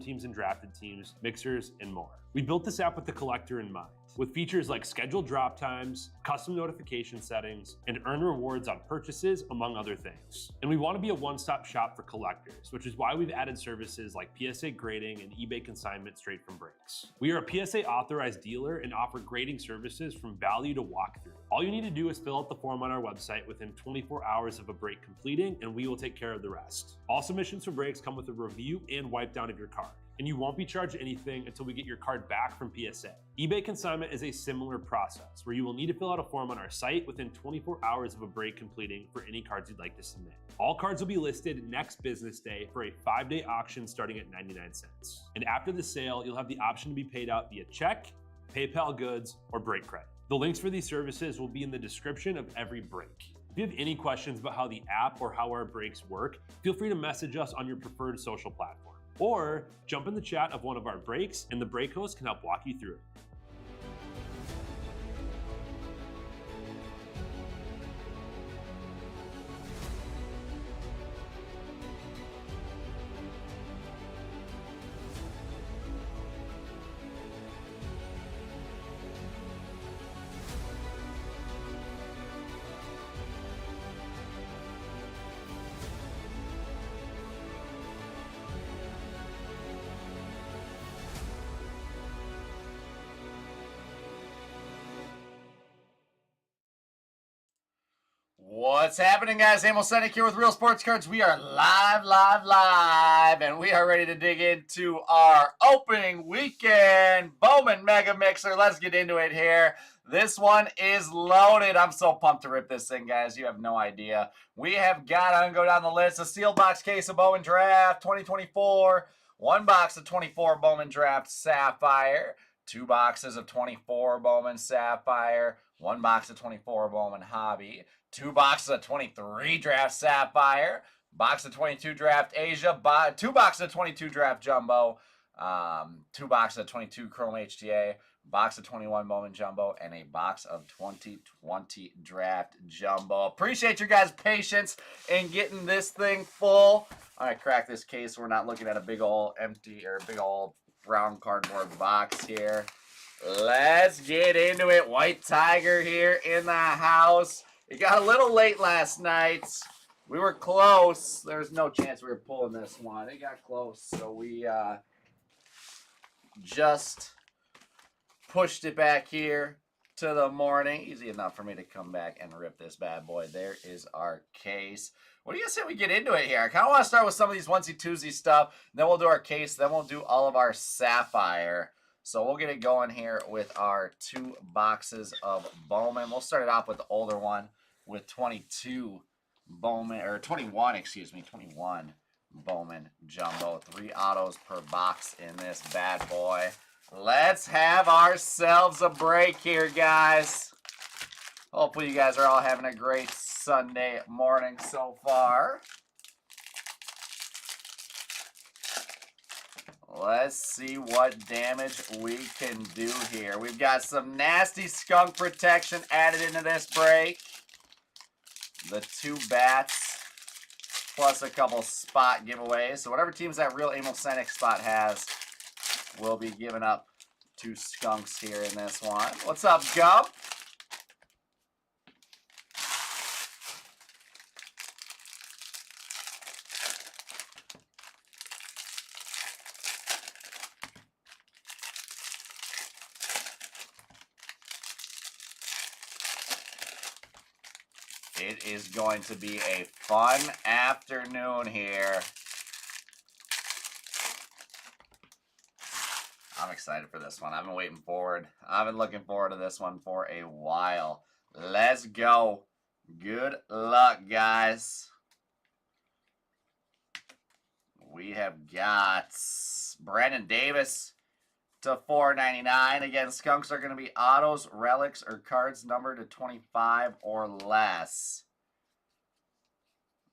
teams and drafted teams, mixers, and more. We built this app with the collector in mind, with features like scheduled drop times, custom notification settings, and earn rewards on purchases, among other things. And we want to be a one-stop shop for collectors, which is why we've added services like PSA grading and eBay consignment straight from breaks. We are a PSA authorized dealer and offer grading services from value to walkthrough. All you need to do is fill out the form on our website within 24 hours of a break completing, and we will take care of the rest. All submissions for breaks come with a review and wipe down of your card, and you won't be charged anything until we get your card back from PSA. eBay consignment is a similar process where you will need to fill out a form on our site within 24 hours of a break completing for any cards you'd like to submit. All cards will be listed next business day for a 5-day auction starting at 99 cents. And after the sale, you'll have the option to be paid out via check, PayPal goods, or break credit. The links for these services will be in the description of every break. If you have any questions about how the app or how our breaks work, feel free to message us on your preferred social platform. Or jump in the chat of one of our breaks and the break host can help walk you through it. What's happening, guys? Amos Senek here with Real Sports Cards. We are live, and we are ready to dig into our opening weekend Bowman Mega Mixer. Let's get into it here. This one is loaded. I'm so pumped to rip this thing, guys. You have no idea. We have got, I'm going to go down the list, a sealed box case of Bowman Draft 2024, one box of 24 Bowman Draft Sapphire, 2 boxes of 24 Bowman Sapphire, 1 box of 24 Bowman Hobby, 2 boxes of 23 Draft Sapphire, box of 22 Draft Asia, 2 boxes of 22 Draft Jumbo, 2 boxes of 22 Chrome HTA, box of 21 Bowman Jumbo, and a box of 2020 Draft Jumbo. Appreciate your guys' patience in getting this thing full. I'm going to crack this case so we're not looking at a big old empty or big old brown cardboard box here. Let's get into it. White Tiger here in the house. It got a little late last night. We were close. There's no chance we were pulling this one. It got close, so we just pushed it back here to the morning. Easy enough for me to come back and rip this bad boy. There is our case. What do you guys say we get into it here? I kind of want to start with some of these onesie-twosie stuff. Then we'll do our case. Then we'll do all of our Sapphire. So we'll get it going here with our 2 boxes of Bowman. We'll start it off with the older one with 22 Bowman, or 21, excuse me, 21 Bowman Jumbo. 3 autos per box in this bad boy. Let's have ourselves a break here, guys. Hopefully you guys are all having a great Sunday morning so far. Let's see what damage we can do here. We've got some nasty skunk protection added into this break. The 2 bats, plus a couple spot giveaways. So whatever teams that Real Amos Senek spot has, will be giving up 2 skunks here in this one. What's up, Gump? It is going to be a fun afternoon here. I'm excited for this one. I've been waiting forward. I've been looking forward to this one for a while. Let's go. Good luck, guys. We have got Brandon Davis to $4.99. Again, skunks are going to be autos, relics, or cards numbered to 25 or less.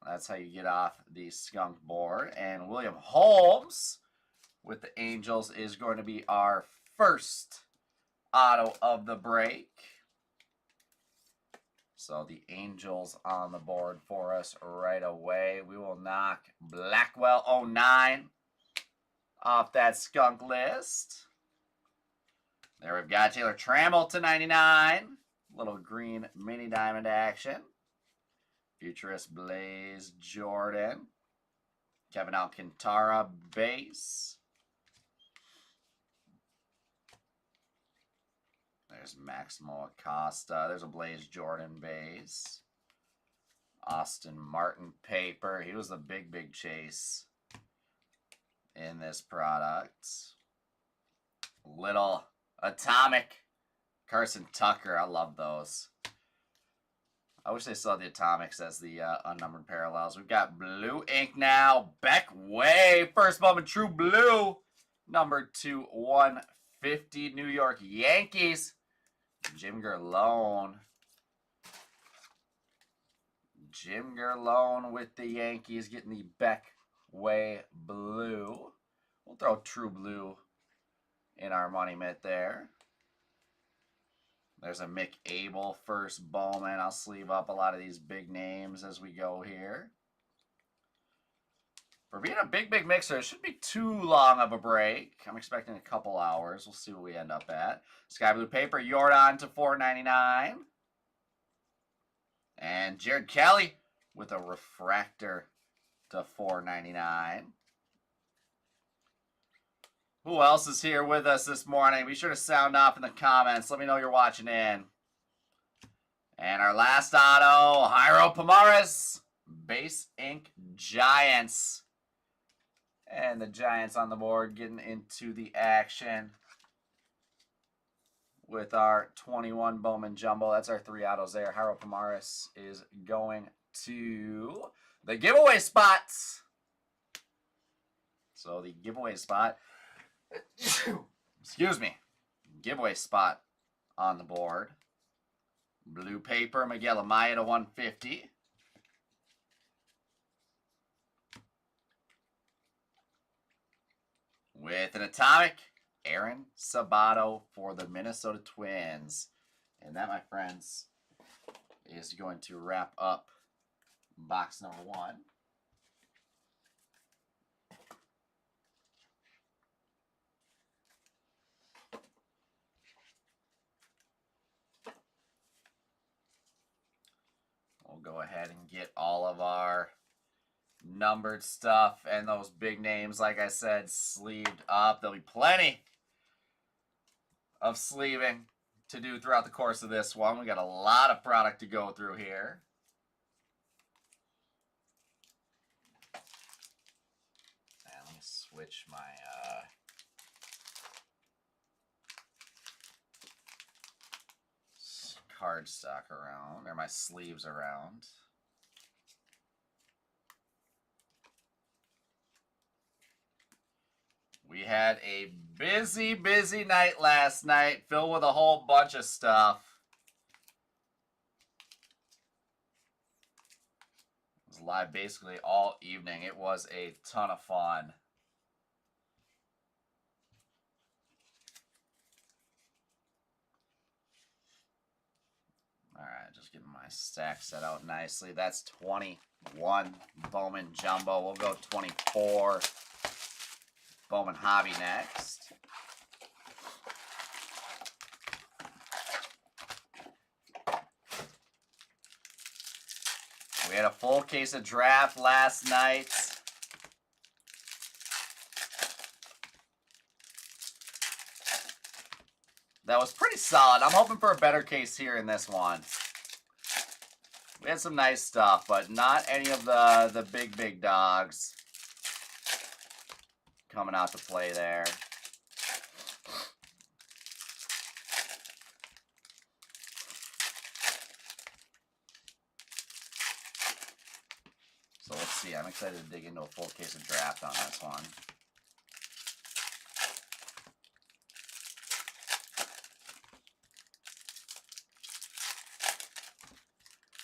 That's how you get off the skunk board. And William Holmes with the Angels is going to be our first auto of the break. So the Angels on the board for us right away. We will knock Blackwell 09 off that skunk list. There we've got Taylor Trammell to 99. Little green mini diamond action. Futurist Blaze Jordan. Kevin Alcantara base. There's Maximo Acosta. There's a Blaze Jordan base. Austin Martin paper. He was the big chase in this product. Little atomic Carson Tucker. I love those. I wish they still had the atomics as the unnumbered parallels. We've got blue ink now. Beck Way. First Bowman True Blue. Number 2/150 New York Yankees. Jim Gerlone. Jim Gerlone with the Yankees getting the Beck Way Blue. We'll throw True Blue in our money mitt there. There's a Mick Abel first Bowman. I'll sleeve up a lot of these big names as we go here. For being a big mixer, it shouldn't be too long of a break. I'm expecting a couple hours. We'll see what we end up at. Sky Blue paper, Jordan to $4.99. And Jared Kelly with a refractor to $4.99. Who else is here with us this morning? Be sure to sound off in the comments. Let me know you're watching in. And our last auto, Jairo Pomares, Base Ink Giants. And the Giants on the board getting into the action with our 21 Bowman Jumbo. That's our 3 autos there. Jairo Pomares is going to the giveaway spots. So the giveaway spot, excuse me, giveaway spot on the board. Blue paper, Miguel Amaya to 150. With an atomic, Aaron Sabato for the Minnesota Twins. And that, my friends, is going to wrap up box number 1. We'll go ahead and get all of our numbered stuff and those big names, like I said, sleeved up. There'll be plenty of sleeving to do throughout the course of this one. We got a lot of product to go through here. And let me switch my card stock around, or my sleeves around. We had a busy night last night, filled with a whole bunch of stuff. It was live basically all evening. It was a ton of fun. All right, just getting my stack set out nicely. That's 21 Bowman Jumbo. We'll go 24 Bowman Hobby next. We had a full case of draft last night. That was pretty solid. I'm hoping for a better case here in this one. We had some nice stuff, but not any of the big dogs coming out to play there. So let's see. I'm excited to dig into a full case of draft on this one.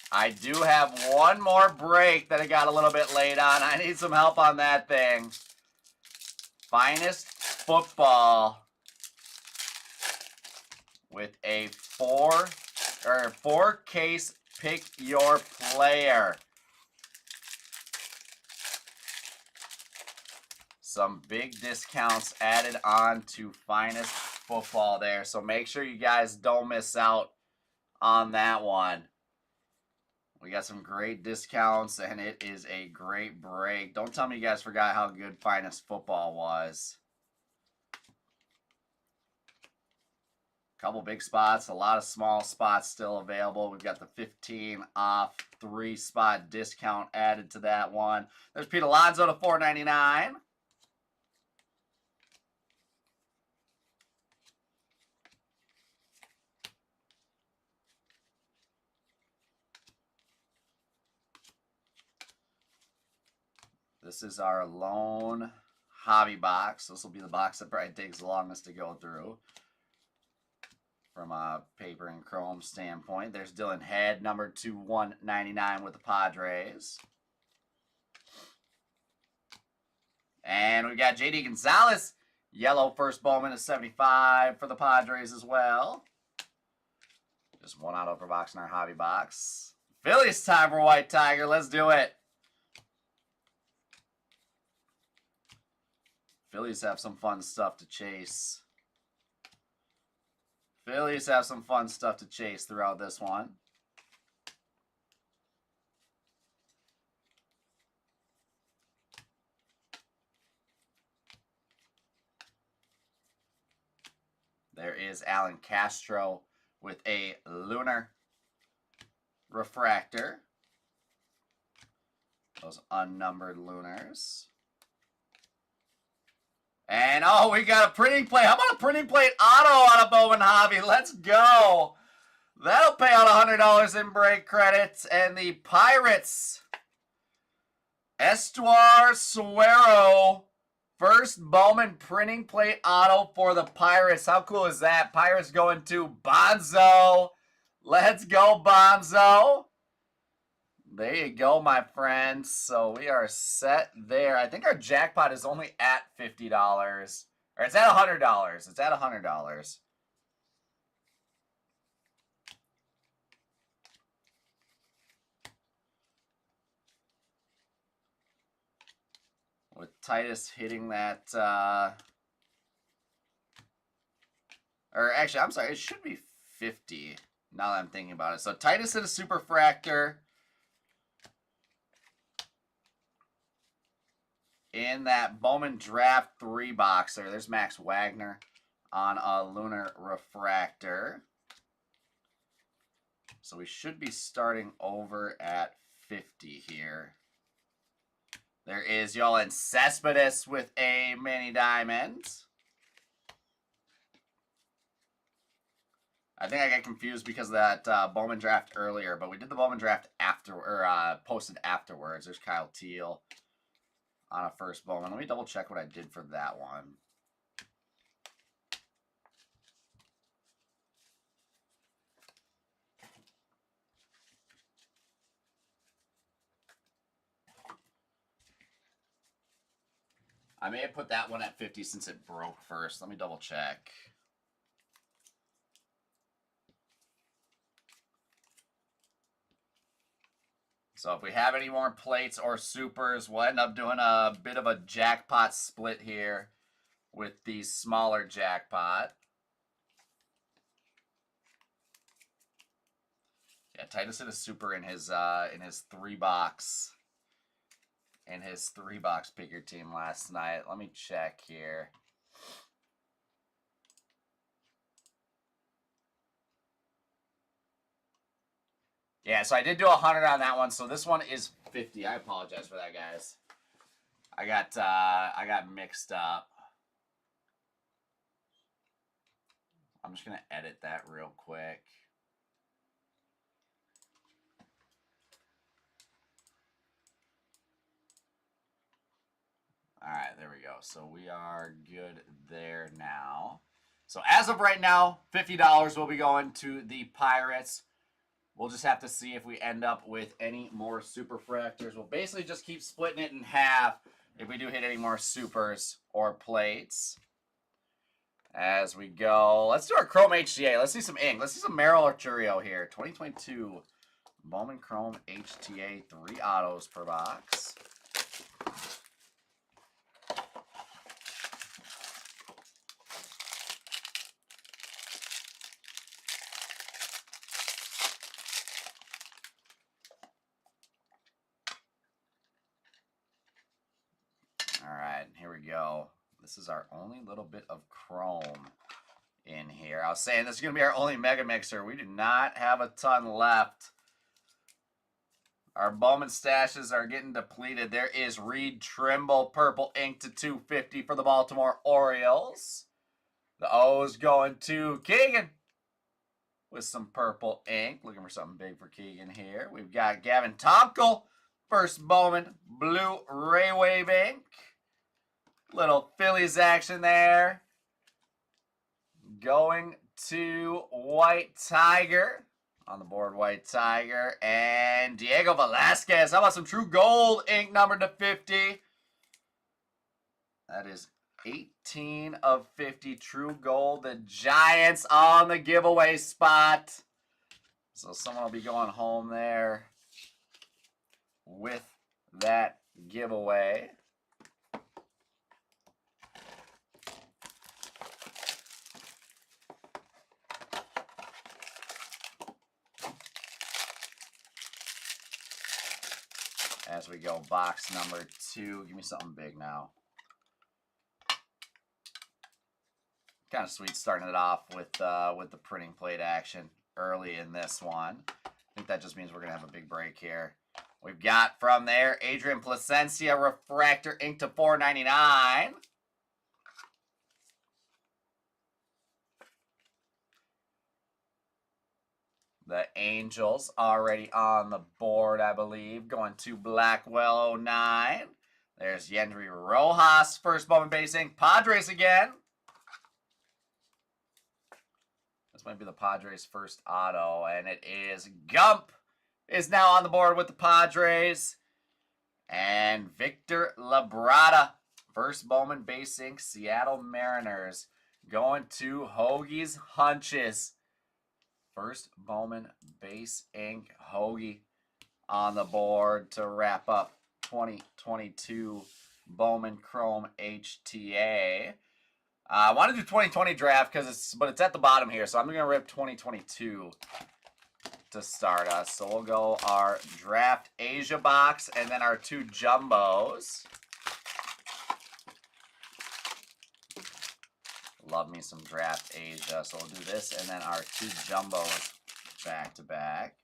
I do have one more break that I got a little bit late on. I need some help on that thing. Finest Football with a four case pick your player. Some big discounts added on to Finest Football there. So make sure you guys don't miss out on that one. We got some great discounts, and it is a great break. Don't tell me you guys forgot how good Finest Football was. Couple big spots, a lot of small spots still available. We've got the 15 off 3-spot discount added to that one. There's Pete Alonso to $4.99. This is our lone hobby box. This will be the box that probably takes the longest to go through from a paper and chrome standpoint. There's Dylan Head, number 2/199 with the Padres. And we got JD Gonzalez, yellow first Bowman to 75 for the Padres as well. Just one auto per box in our hobby box. Phillies time for White Tiger. Let's do it. Phillies have some fun stuff to chase. Phillies have some fun stuff to chase throughout this one. There is Alan Castro with a lunar refractor. Those unnumbered lunars. And, oh, we got a printing plate. How about a printing plate auto on a Bowman Hobby? Let's go. That'll pay out $100 in break credits. And the Pirates, Estuar Suero, first Bowman printing plate auto for the Pirates. How cool is that? Pirates going to Bonzo. Let's go, Bonzo. There you go, my friends. So we are set there. I think our jackpot is only at $50. Or it's at $100. It's at $100. With Titus hitting that, or actually, I'm sorry, it should be 50 now that I'm thinking about it. So Titus hit a superfractor in that Bowman Draft 3 boxer. There's Max Wagner on a lunar refractor. So we should be starting over at 50 here. There is Yolan Cespedes with a mini diamond. I think I got confused because of that Bowman draft earlier, but we did the Bowman draft after, or posted afterwards. There's Kyle Teal on a first Bowman. Let me double check what I did for that one. I may have put that one at 50 since it broke first. Let me double check. So if we have any more plates or supers, we'll end up doing a bit of a jackpot split here with the smaller jackpot. Yeah, Titus hit a super in his 3-box. In his 3-box picker team last night. Let me check here. Yeah, so I did do 100 on that one. So this one is 50. I apologize for that, guys. I got mixed up. I'm just gonna edit that real quick. All right, there we go. So we are good there now. So as of right now, $50 will be going to the Pirates. We'll just have to see if we end up with any more superfractors. We'll basically just keep splitting it in half if we do hit any more supers or plates. As we go, let's do our Chrome HTA. Let's see some ink. Let's see some Merrill Arturio here. 2022 Bowman Chrome HTA, 3 autos per box. This is our only little bit of chrome in here. I was saying this is going to be our only Mega Mixer. We do not have a ton left. Our Bowman stashes are getting depleted. There is Reed Trimble, purple ink to 250 for the Baltimore Orioles. The O's going to Keegan with some purple ink. Looking for something big for Keegan here. We've got Gavin Tomkel, first Bowman, blue Ray Wave ink. Little Phillies action there. Going to White Tiger. On the board, White Tiger. And Diego Velasquez. How about some true gold ink numbered to 50? That is 18 of 50 true gold. The Giants on the giveaway spot. So someone will be going home there with that giveaway. As we go, box number 2. Give me something big now. Kind of sweet starting it off with the printing plate action early in this one. I think that just means we're going to have a big break here. We've got from there, Adrian Placencia, refractor ink to 499. The Angels already on the board, I believe. Going to Blackwell 09. There's Yendry Rojas, first Bowman base ink. Padres again. This might be the Padres' first auto, and it is Gump is now on the board with the Padres. And Victor Labrada, first Bowman base ink. Seattle Mariners. Going to Hoagie's Hunches. First Bowman base ink Hoagie on the board to wrap up 2022 Bowman Chrome HTA. I want to do 2020 draft but it's at the bottom here, so I'm going to rip 2022 to start us. So we'll go our draft Asia box and then our 2 jumbos. Love me some draft Asia. So we'll do this and then our 2 jumbos back to back.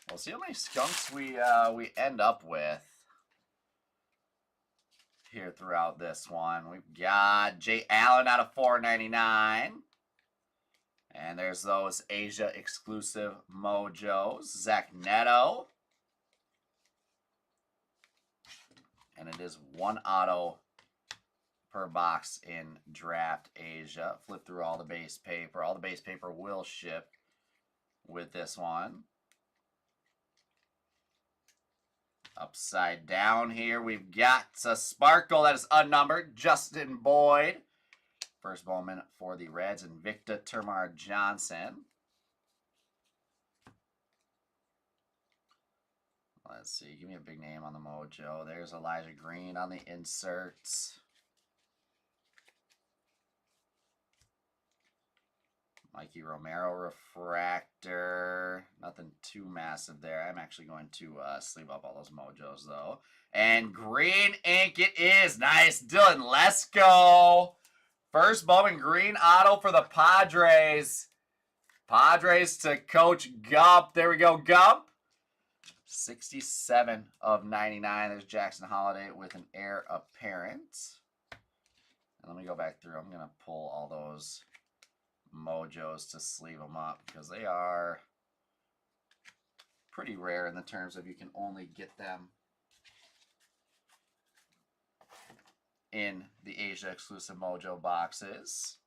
We'll see how many skunks we end up with here throughout this one. We've got Jay Allen out of 499. And there's those Asia exclusive mojos. Zach Neto. And it is 1 auto per box in draft Asia. Flip through all the base paper. All the base paper will ship with this one. Upside down here, we've got a sparkle that is unnumbered. Justin Boyd. First Bowman for the Reds. And Victor Termar Johnson. Let's see. Give me a big name on the mojo. There's Elijah Green on the inserts. Mikey Romero refractor. Nothing too massive there. I'm actually going to sleeve up all those mojos, though. And green ink it is. Nice. Dylan Lesko. First Bowman green auto for the Padres. Padres to Coach Gump. There we go, Gump. 67 of 99. There's Jackson Holiday with an heir apparent. And let me go back through. I'm going to pull all those mojos to sleeve them up because they are pretty rare in the terms of you can only get them in the Asia exclusive mojo boxes.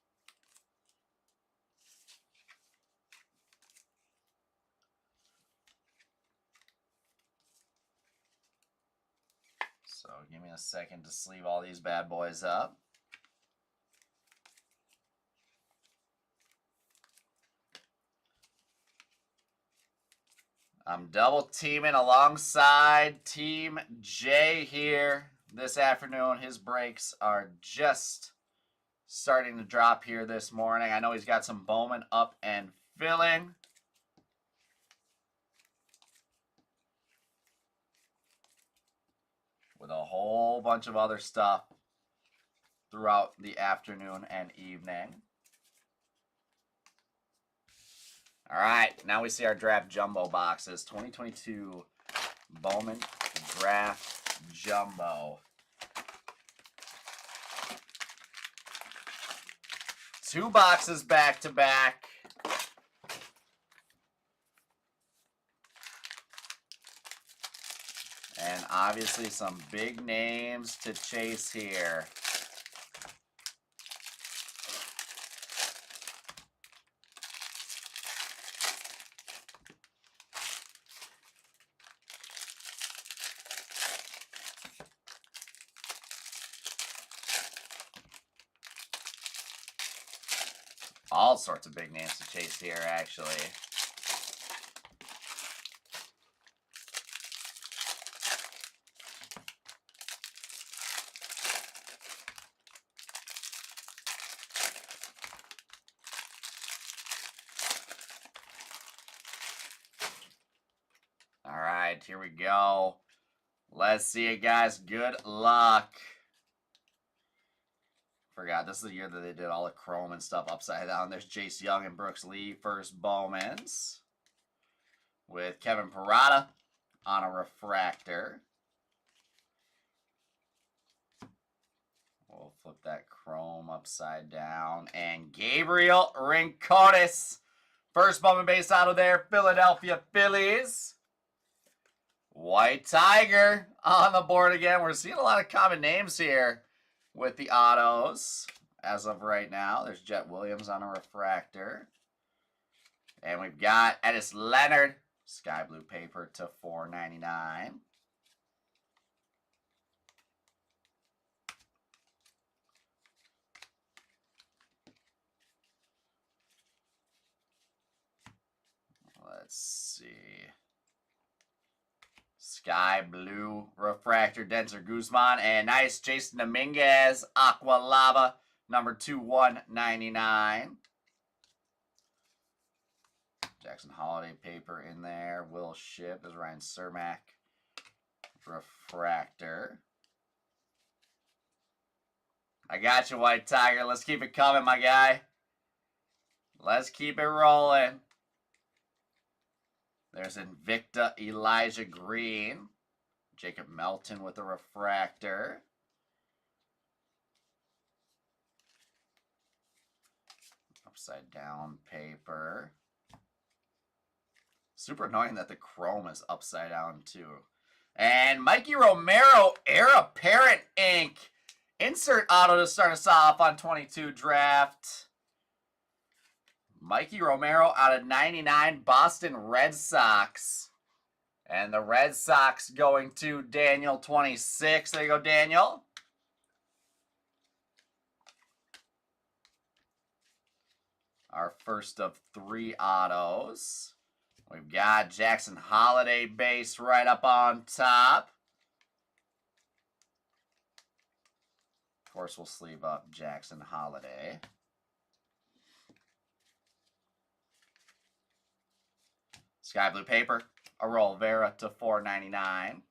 So give me a second to sleeve all these bad boys up. I'm double teaming alongside Team J here this afternoon. His breaks are just starting to drop here this morning. I know he's got some Bowman up and filling. With a whole bunch of other stuff throughout the afternoon and evening. All right, now we see our draft jumbo boxes. 2022 Bowman Draft Jumbo. 2 boxes back to back. And obviously some big names to chase here. All sorts of big names to chase here, actually. All right, here we go. Let's see it, guys. Good luck. Forgot, this is the year that they did all the chrome and stuff upside down. There's Jace Young and Brooks Lee, first Bowmans. With Kevin Parada on a refractor. We'll flip that chrome upside down. And Gabriel Rincones, first Bowman base out of there, Philadelphia Phillies. White Tiger on the board again. We're seeing a lot of common names here with the autos as of right now. There's Jet Williams on a refractor. And we've got Edis Leonard, sky blue paper to $4.99. Let's see. Sky blue refractor, Denzer Guzman, and nice Jason Dominguez, Aqua Lava, number 2/199. Jackson Holiday paper in there. Will Shipp is Ryan Cermak, refractor. I got you, White Tiger. Let's keep it coming, my guy. Let's keep it rolling. There's Invicta Elijah Green. Jacob Melton with a refractor. Upside down paper. Super annoying that the chrome is upside down too. And Mikey Romero, Heir Apparent ink. Insert auto to start us off on 22 draft. Mikey Romero out of 99, Boston Red Sox. And the Red Sox going to Daniel 26. There you go, Daniel. Our first of 3 autos. We've got Jackson Holiday base right up on top. Of course, we'll sleeve up Jackson Holiday. Sky blue paper, Aurel Vera to $4.99.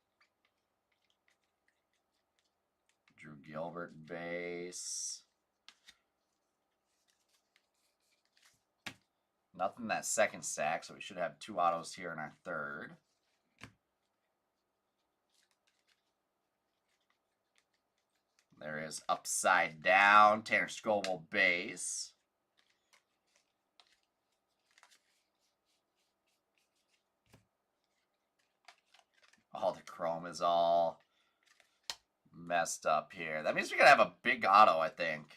Drew Gilbert base. Nothing that second stack, so we should have 2 autos here in our third. There is upside down, Tanner Scoville base. Oh, the chrome is all messed up here. That means we're going to have a big auto, I think.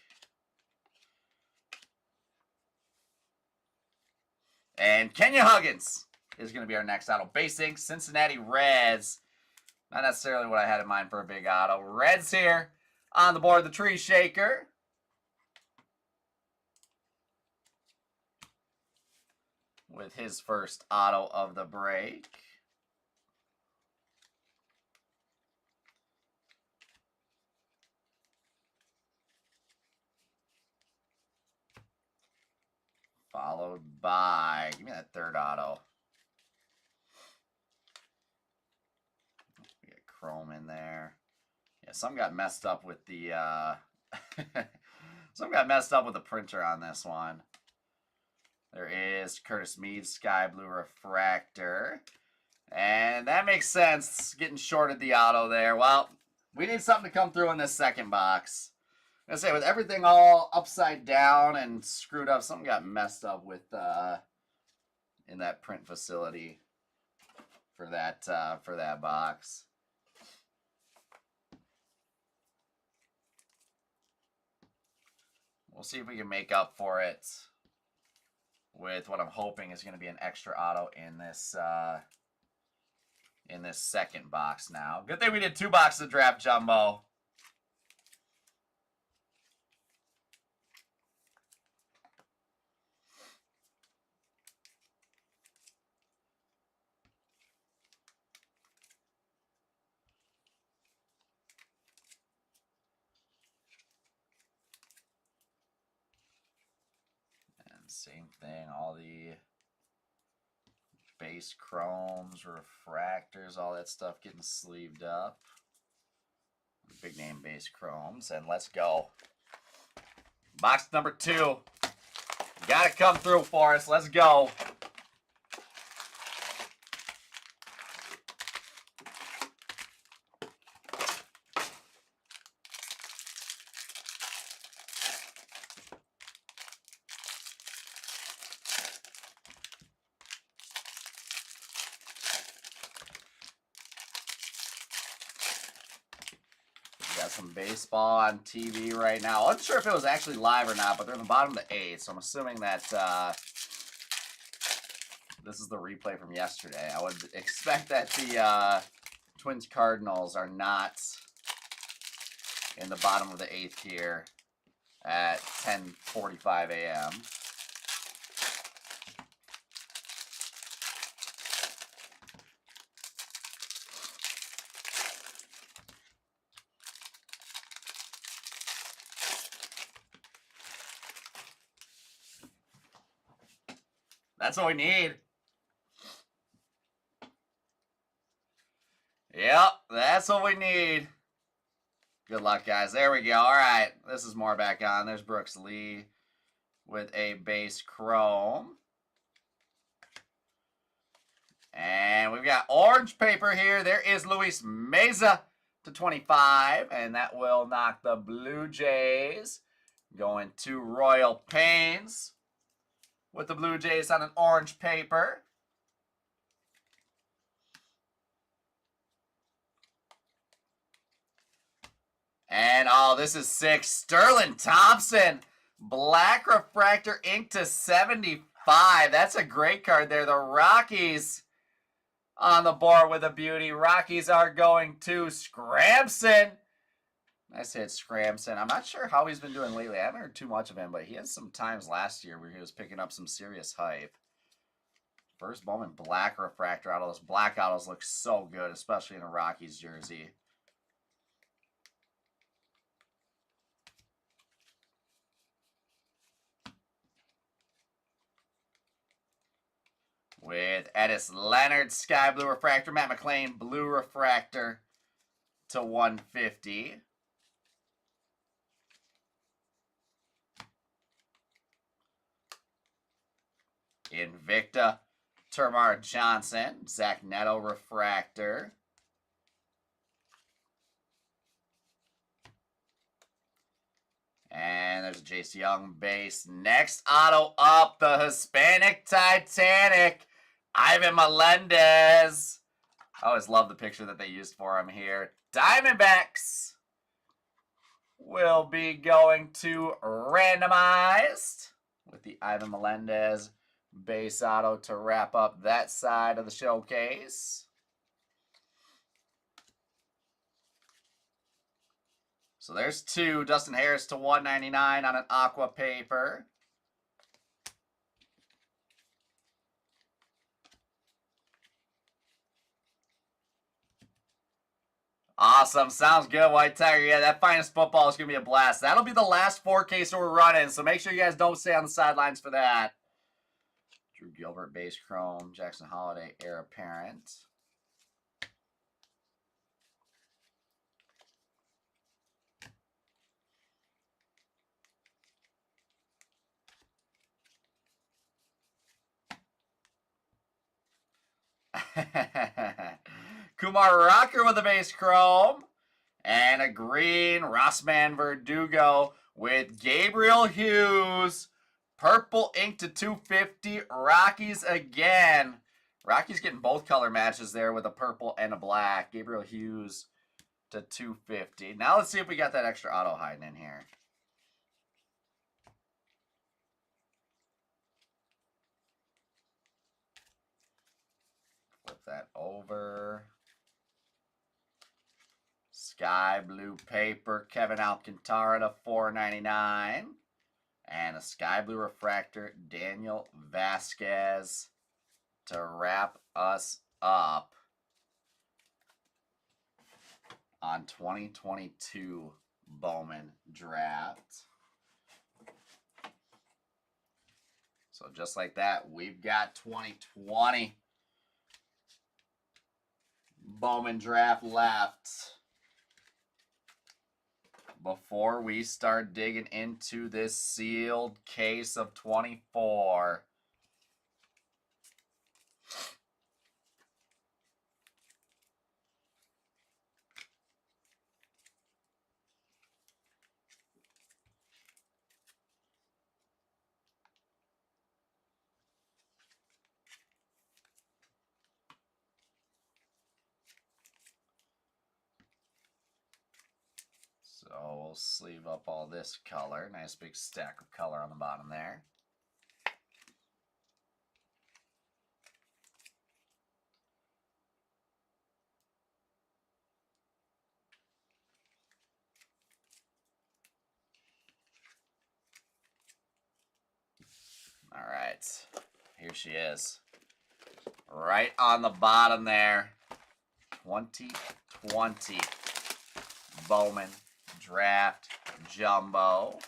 And Kenya Huggins is going to be our next auto. Base ink, Cincinnati Reds. Not necessarily what I had in mind for a big auto. Reds here on the board, the Tree Shaker. With his first auto of the break. Followed by, give me that third auto. We got chrome in there. Yeah, some got messed up with the some got messed up with the printer on this one. There is Curtis Mead Sky Blue Refractor. And that makes sense, getting shorted the auto there. Well, we need something to come through in this second box. I say, with everything all upside down and screwed up, something got messed up with in that print facility for that box. We'll see if we can make up for it with what I'm hoping is going to be an extra auto in this second box now. Good thing we did 2 boxes of Draft Jumbo. Same thing, all the base chromes, refractors, all that stuff getting sleeved up. Big name base chromes, and let's go. Box number 2. Gotta come through for us. Let's go. Got some baseball on TV right now. I'm not sure if it was actually live or not, but they're in the bottom of the 8th, so I'm assuming that this is the replay from yesterday. I would expect that the Twins Cardinals are not in the bottom of the 8th here at 10:45 a.m. That's what we need. Yep, that's what we need. Good luck, guys. There we go. All right, this is more back on. There's Brooks Lee with a base chrome. And we've got orange paper here. There is Luis Meza /25, and that will knock the Blue Jays. Going to Royal Pains with the Blue Jays on an orange paper. And, oh, this is sick. Sterling Thompson, black refractor ink /75. That's a great card there. The Rockies on the board with a beauty. Rockies are going to Scramson. Nice hit, Scramson. I'm not sure how he's been doing lately. I haven't heard too much of him, but he had some times last year where he was picking up some serious hype. First Bowman black refractor auto. Those black autos look so good, especially in a Rockies jersey. With Edis Leonard, sky blue refractor. Matt McLean, blue refractor /150. Invicta, Termar Johnson, Zach Neto refractor. And there's a Jace Young base. Next auto up, the Hispanic Titanic, Ivan Melendez. I always love the picture that they used for him here. Diamondbacks will be going to randomized with the Ivan Melendez base auto to wrap up that side of the showcase. So there's 2. Dustin Harris /199 on an aqua paper. Awesome. Sounds good, White Tiger. Yeah, that finest football is going to be a blast. That'll be the last 4 case we're running, so make sure you guys don't stay on the sidelines for that. Drew Gilbert base chrome. Jackson Holiday heir apparent. Kumar Rocker with a base chrome. And a green Rossman Verdugo with Gabriel Hughes. Purple ink to 250. Rockies again. Rockies getting both color matches there with a purple and a black. Gabriel Hughes to 250. Now let's see if we got that extra auto hiding in here. Flip that over. Sky blue paper, Kevin Alcantara to $4.99. And a sky blue refractor, Daniel Vasquez to wrap us up on 2022 Bowman draft. So just like that, we've got 2020 Bowman draft left. Before we start digging into this sealed case of 24. So we'll sleeve up all this color. Nice big stack of color on the bottom there. All right, here she is. Right on the bottom there. 2020 Bowman Draft Jumbo.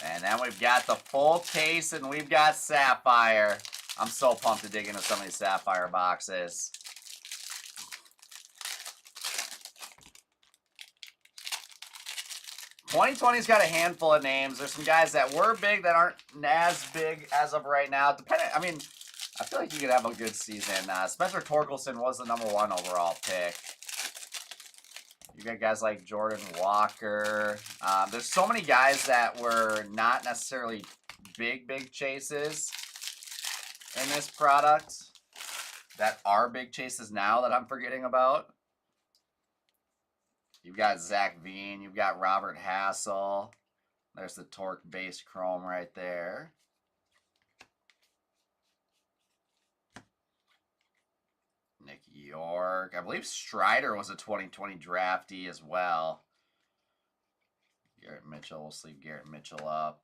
And then we've got the full case, and we've got Sapphire. I'm so pumped to dig into some of these Sapphire boxes. '20's got a handful of names. There's some guys that were big that aren't as big as of right now. I mean, I feel like you could have a good season. Spencer Torkelson was the #1 overall pick. You got guys like Jordan Walker. There's so many guys that were not necessarily big chases in this product that are big chases now that I'm forgetting about. You've got Zach Veen. You've got Robert Hassel. There's the Torque base chrome right there. Nick York. I believe Strider was a 2020 draftee as well. Garrett Mitchell. We'll sleeve Garrett Mitchell up.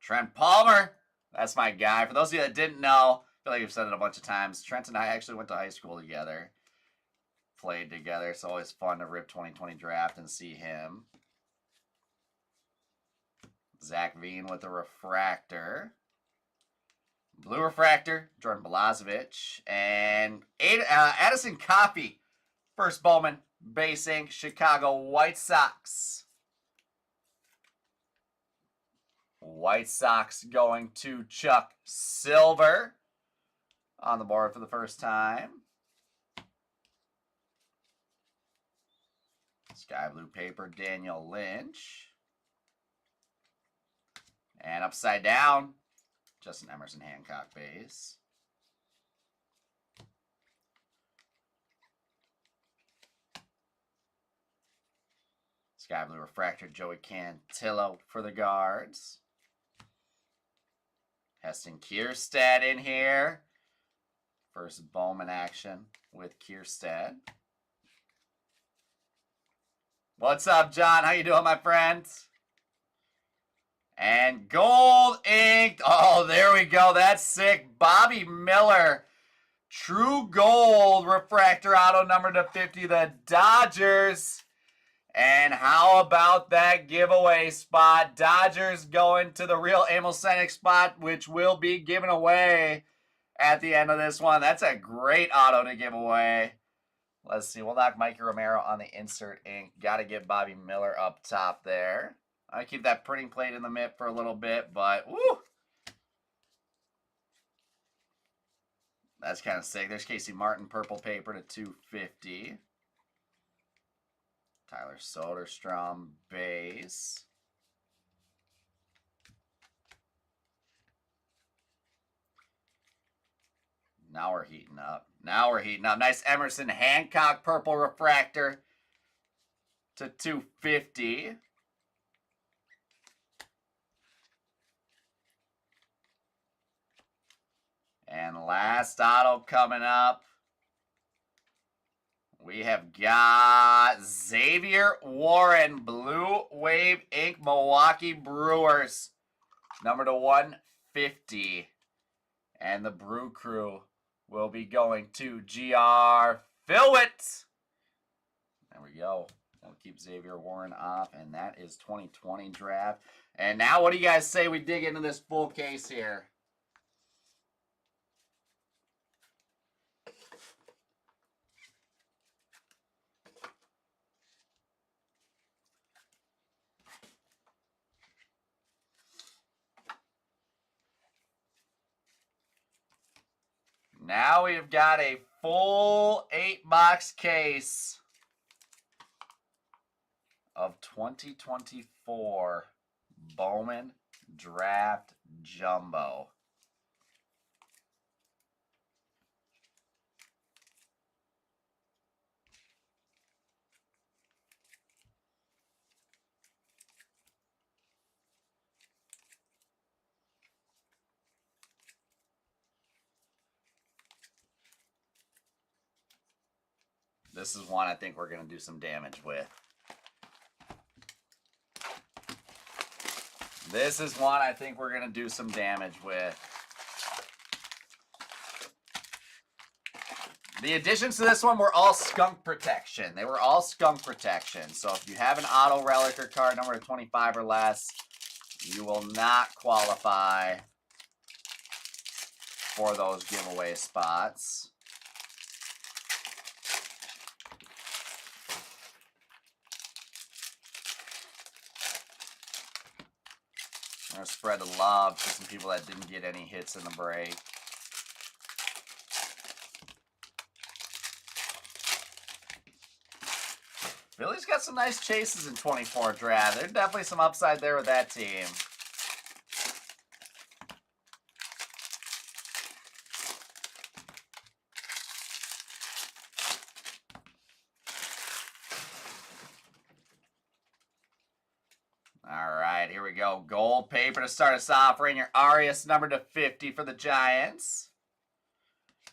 Trent Palmer. That's my guy. For those of you that didn't know, I feel like we've said it a bunch of times. Trent and I actually went to high school together. Played together. It's always fun to rip 2020 draft and see him. Zach Veen with the refractor. Blue refractor, Jordan Balazovic. And Addison Coffey, first Bowman, base ink, Chicago White Sox. White Sox going to Chuck Silver on the board for the first time. Sky blue paper, Daniel Lynch. And upside down, Justin Emerson Hancock base. Sky blue refractor, Joey Cantillo for the guards. Heston Kierstead in here First Bowman action with Kierstead. What's up, John? How you doing, my friend? And gold inked. Oh, there we go. That's sick. Bobby Miller. True gold refractor auto number to 50. The Dodgers. And how about that giveaway spot? Dodgers going to the real Emil Senek spot, which will be given away at the end of this one. That's a great auto to give away. Let's see. We'll knock Mikey Romero on the insert ink. Got to get Bobby Miller up top there. I keep that printing plate in the mitt for a little bit, but woo! That's kind of sick. There's Casey Martin, purple paper to 250. Tyler Soderstrom, base. Now we're heating up. Now we're heating up. Nice Emerson Hancock, purple refractor to 250. And last auto coming up. We have got Xavier Warren, Blue Wave Ink, Milwaukee Brewers, number to 150. And the Brew Crew will be going to GR Philwitt. There we go. We'll keep Xavier Warren off, and that is 2020 draft. And now what do you guys say we dig into this full case here? Now we've got a full 8-box case of 2024 Bowman Draft Jumbo. This is one I think we're going to do some damage with. This is one I think we're going to do some damage with. The additions to this one were all skunk protection. They were all skunk protection. So if you have an auto relic or card number to 25 or less, you will not qualify for those giveaway spots. I'm going to spread the love to some people that didn't get any hits in the break. Philly's got some nice chases in 24 draft. There's definitely some upside there with that team. All right, here we go. Gold paper to start us off. Rainier Arias, number to 50 for the Giants.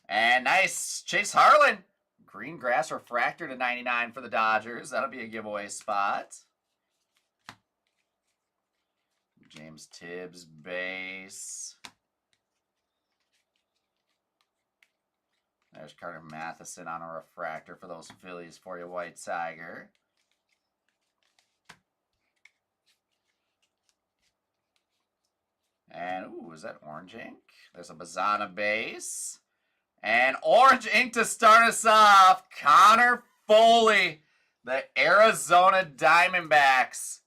And nice Chase Harlan. Green grass refractor to 99 for the Dodgers. That'll be a giveaway spot. James Tibbs base. There's Carter Matheson on a refractor for those Phillies for you, White Tiger. And, ooh, is that orange ink? There's a Bazana base. And orange ink to start us off. Connor Foley, the Arizona Diamondbacks.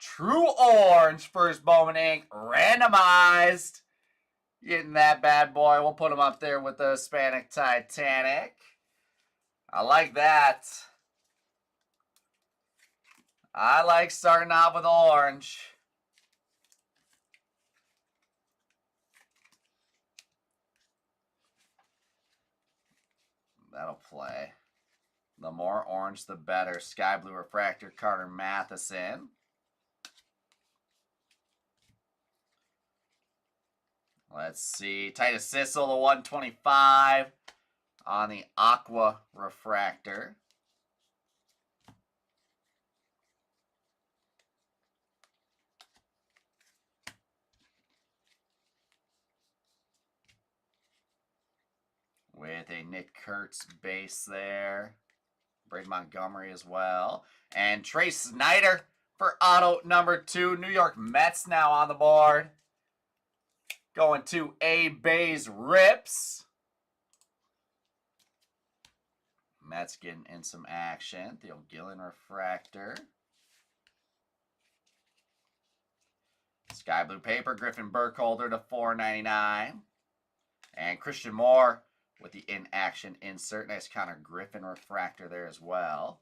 True orange, first Bowman ink, randomized. Getting that bad boy. We'll put him up there with the Hispanic Titanic. I like that. I like starting off with orange. That'll play. The more orange, the better. Sky Blue Refractor, Carter Matheson. Let's see. Titus Sissel, the 125 on the Aqua Refractor. With a Nick Kurtz base there. Braden Montgomery as well. And Trey Snyder for auto number 2. New York Mets now on the board. Going to A. Bays Rips. Mets getting in some action. Theo Gillen Refractor. Sky Blue Paper, Griffin Burkholder to $4.99. And Christian Moore with the in-action insert. Nice Connor Griffin Refractor there as well.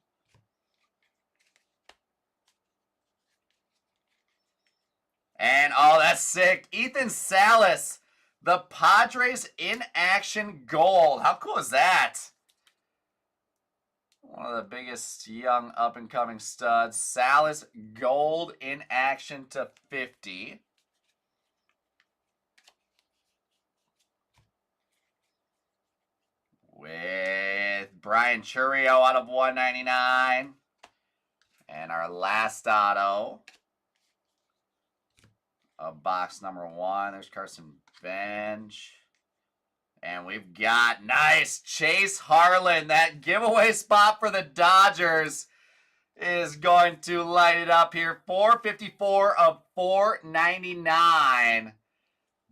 And, oh, that's sick. Ethan Salas, the Padres in-action gold. How cool is that? One of the biggest young up-and-coming studs. Salas gold in action to 50. With Brian Churio out of 199. And our last auto of box number 1. There's Carson Bench. And we've got nice Chase Harlan. That giveaway spot for the Dodgers is going to light it up here. 454 of 499.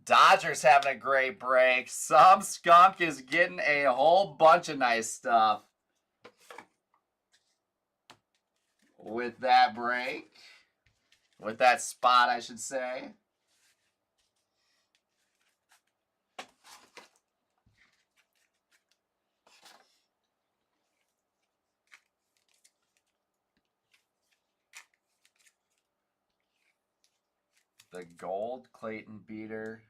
Dodgers having a great break. Some skunk is getting a whole bunch of nice stuff with that break. With that spot, I should say. The gold Clayton Beater.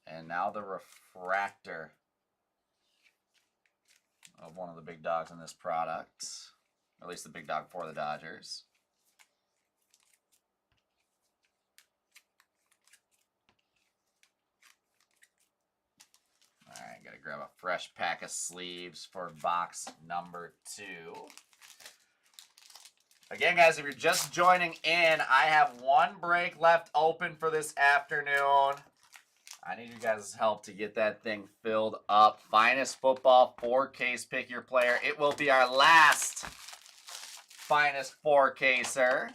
And now the refractor of one of the big dogs in this product. Or at least the big dog for the Dodgers. All right, gotta grab a fresh pack of sleeves for box number 2. Again, guys, if you're just joining in, I have one break left open for this afternoon. I need you guys' help to get that thing filled up. Finest Football 4-case pick your player. It will be our last Finest 4-caser.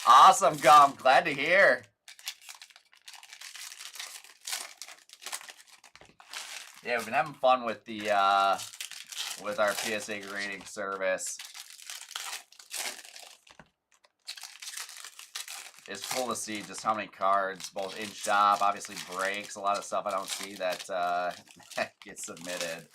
Awesome, Gum. Glad to hear. Yeah, we've been having fun with the with our PSA grading service. It's cool to see just how many cards, both in shop, obviously breaks, a lot of stuff I don't see that that gets submitted.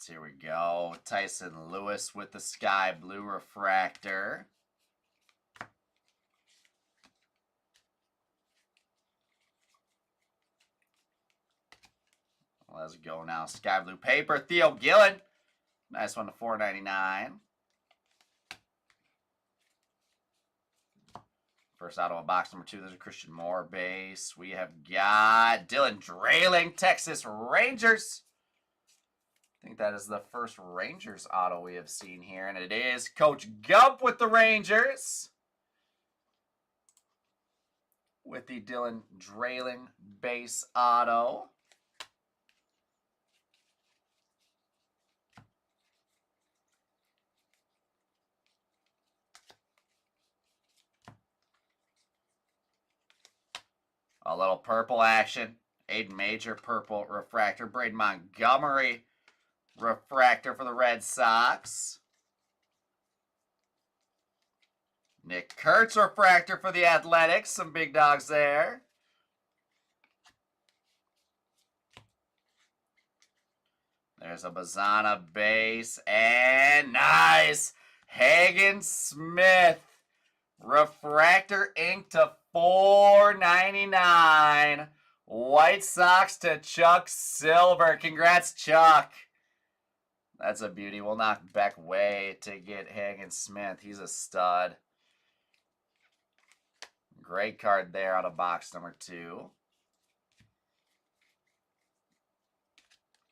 Here we go. Tyson Lewis with the Sky Blue Refractor. Let's go now. Sky Blue Paper. Theo Gillen. Nice one to $4.99. First out of a box number 2. There's a Christian Moore base. We have got Dylan Drayling, Texas Rangers. I think that is the first Rangers auto we have seen here, and it is Coach Gump with the Rangers. With the Dylan Drayling base auto. A little purple action. Aiden Major purple refractor. Braden Montgomery refractor for the Red Sox. Nick Kurtz refractor for the Athletics. Some big dogs there. There's a Bazana base. And nice! Hagen Smith. Refractor ink to $4.99. White Sox to Chuck Silver. Congrats, Chuck. That's a beauty. We'll knock back way to get Hagen Smith. He's a stud. Great card there out of box number 2.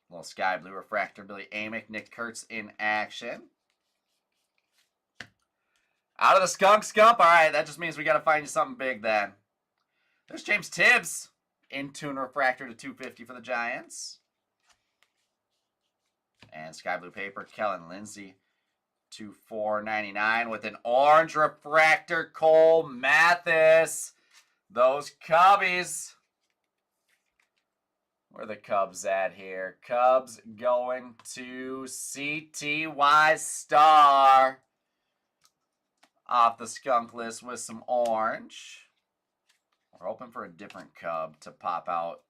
Little sky blue refractor, Billy Amick, Nick Kurtz in action. Out of the skunk. All right, that just means we got to find you something big then. There's James Tibbs. In-tune refractor to 250 for the Giants. And sky blue paper, Kellen Lindsey to $4.99 with an orange refractor, Cole Mathis. Those Cubbies. Where are the Cubs at here? Cubs going to CTY Star. Off the skunk list with some orange. We're hoping for a different Cub to pop out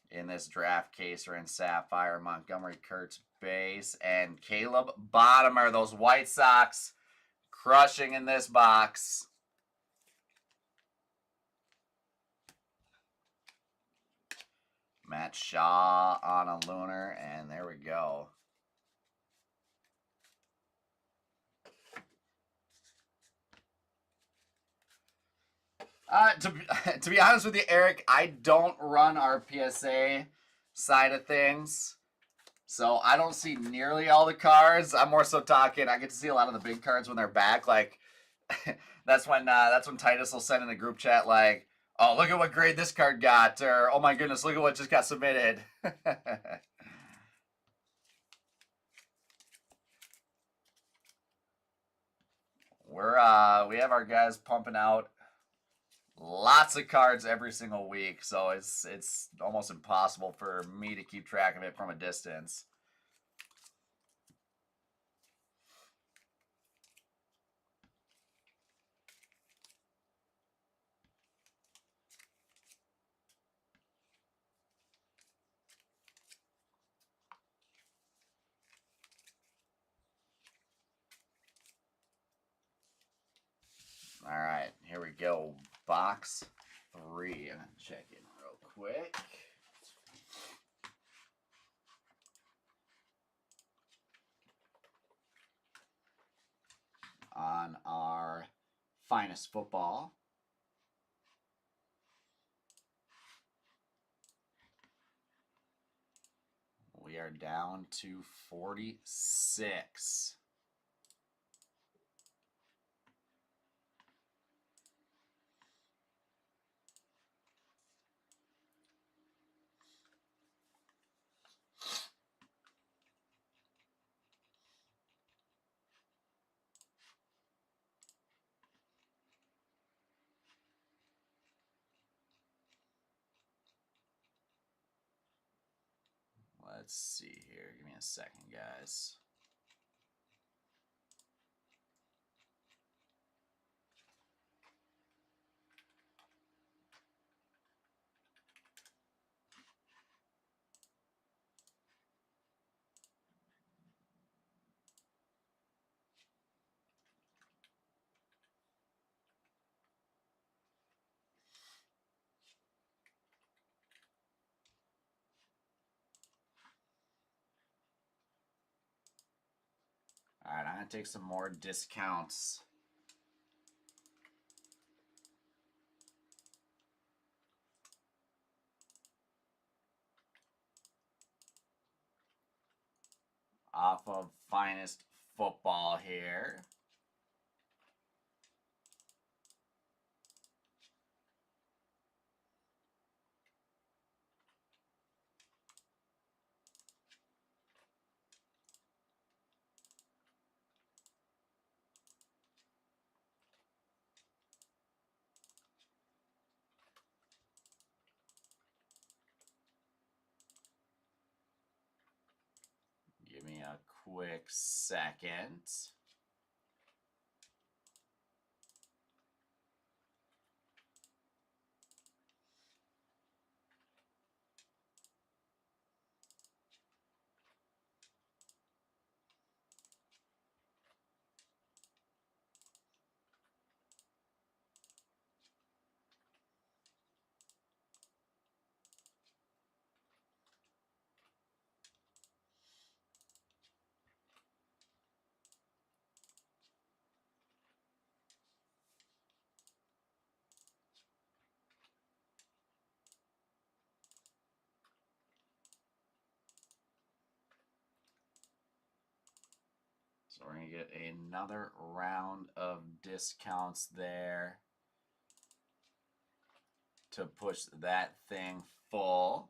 in this draft case or in Sapphire. Montgomery Kurtz base and Caleb Bottomer. Those White Sox crushing in this box. Matt Shaw on a lunar, and there we go. To be honest with you, Eric, I don't run our PSA side of things, so I don't see nearly all the cards. I'm more so talking, I get to see a lot of the big cards when they're back. Like, that's when Titus will send in a group chat like, oh, look at what grade this card got, or oh my goodness, look at what just got submitted. We have our guys pumping out lots of cards every single week, so it's almost impossible for me to keep track of it from a distance. All right, here we go. Box 3. I'm going to check in real quick. On our finest football. We are down to 46. Let's see here. Give me a second, guys. All right, I'm going to take some more discounts. Off of finest football here. quick second. So we're going to get another round of discounts there to push that thing full.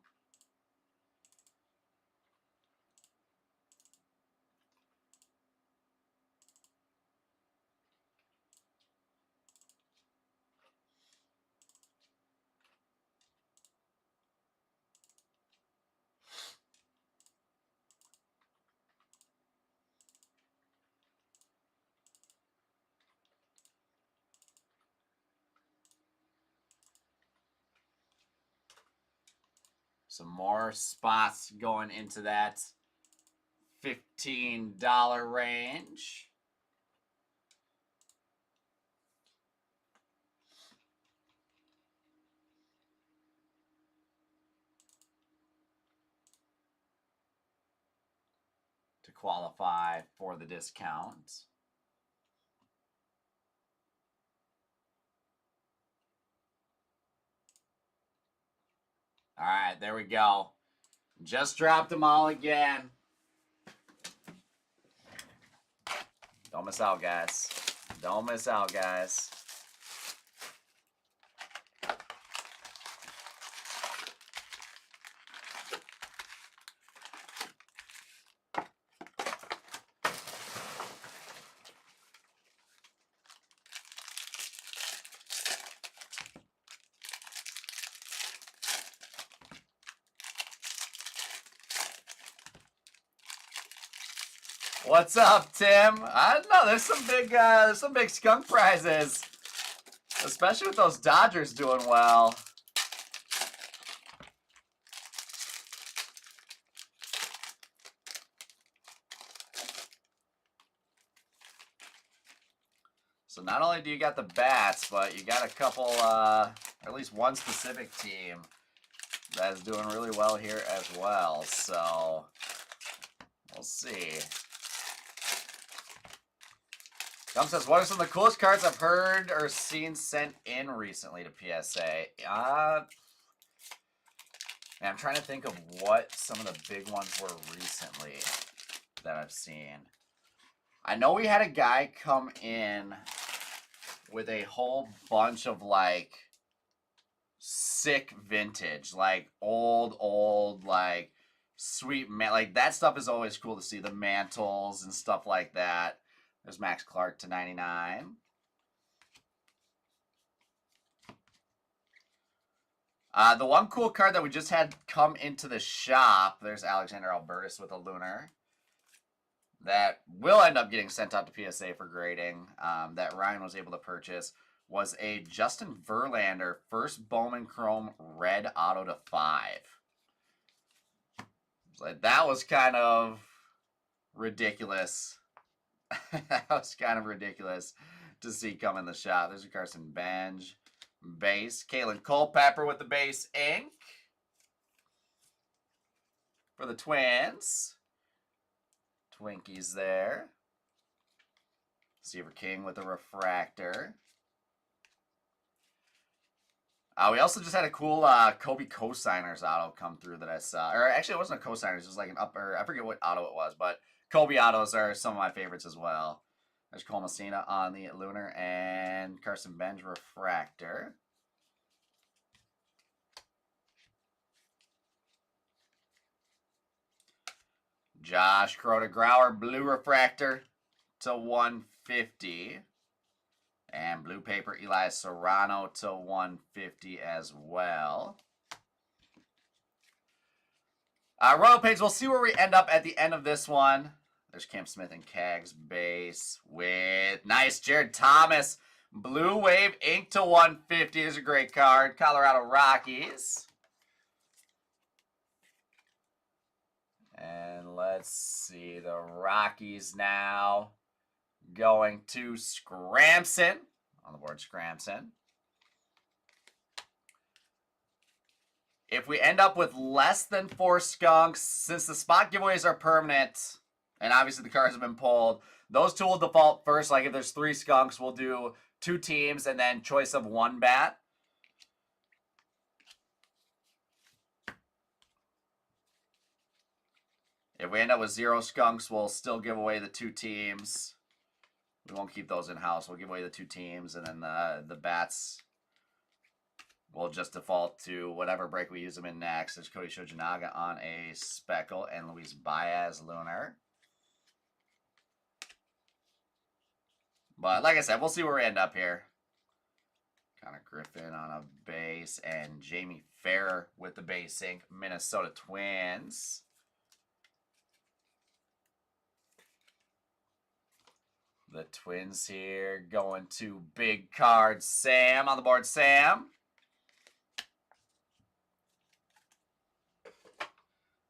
Some more spots going into that $15 range. To qualify for the discount. All right, there we go. Just dropped them all again. Don't miss out, guys. Don't miss out, guys. What's up, Tim? I don't know. There's some big skunk prizes, especially with those Dodgers doing well. So not only do you got the bats, but you got a couple, or at least one specific team that is doing really well here as well. So we'll see. Gum says, what are some of the coolest cards I've heard or seen sent in recently to PSA? I'm trying to think of what some of the big ones were recently that I've seen. I know we had a guy come in with a whole bunch of, like, sick vintage, like, old, like, sweet, like, that stuff is always cool to see. The mantles and stuff like that. There's Max Clark to 99. The one cool card that we just had come into the shop, there's Alexander Albertus with a Lunar, that will end up getting sent out to PSA for grading, that Ryan was able to purchase, was a Justin Verlander first Bowman Chrome red auto to 5. So that was kind of ridiculous. That was kind of ridiculous to see come in the shop. There's a Carson Bench base. Kalen Culpepper with the base ink for the Twins. Twinkies there. Seaver King with a refractor. We also just had a cool Kobe Cosigners auto come through that I saw. Or actually, it wasn't a Cosigners. It was like an upper. I forget what auto it was, but Kobe autos are some of my favorites as well. There's Cole Messina on the Lunar and Carson Bench refractor. Josh Crota-Grauer blue refractor to 150. And blue paper Eli Serrano to 150 as well. Royal Page, we'll see where we end up at the end of this one. There's Cam Smith and Cags base with nice Jared Thomas. Blue Wave ink to 150 is a great card. Colorado Rockies. And let's see the Rockies now going to Scramson. On the board, Scramson. If we end up with less than 4 skunks, since the spot giveaways are permanent, and obviously the cards have been pulled, those 2 will default first. Like if there's 3 skunks, we'll do 2 teams and then choice of 1 bat. If we end up with 0 skunks, we'll still give away the 2 teams. We won't keep those in-house. We'll give away the 2 teams, and then the bats will just default to whatever break we use them in next. There's Cody Shojinaga on a Speckle and Luis Baez Lunar. But like I said, we'll see where we end up here. Connor Griffin on a base, and Jamie Farrer with the base ink, Minnesota Twins. The Twins here going to big card Sam. On the board, Sam.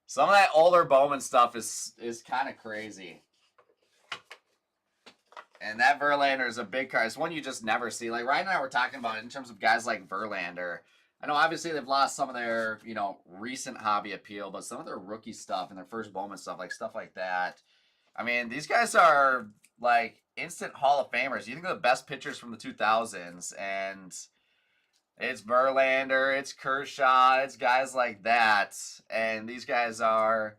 Some of that older Bowman stuff is kind of crazy. And that Verlander is a big card. It's one you just never see. Like Ryan and I were talking about it in terms of guys like Verlander. I know obviously they've lost some of their, recent hobby appeal, but some of their rookie stuff and their first Bowman stuff like that. I mean, these guys are like instant Hall of Famers. You think of the best pitchers from the 2000s, and it's Verlander, it's Kershaw, it's guys like that. And these guys are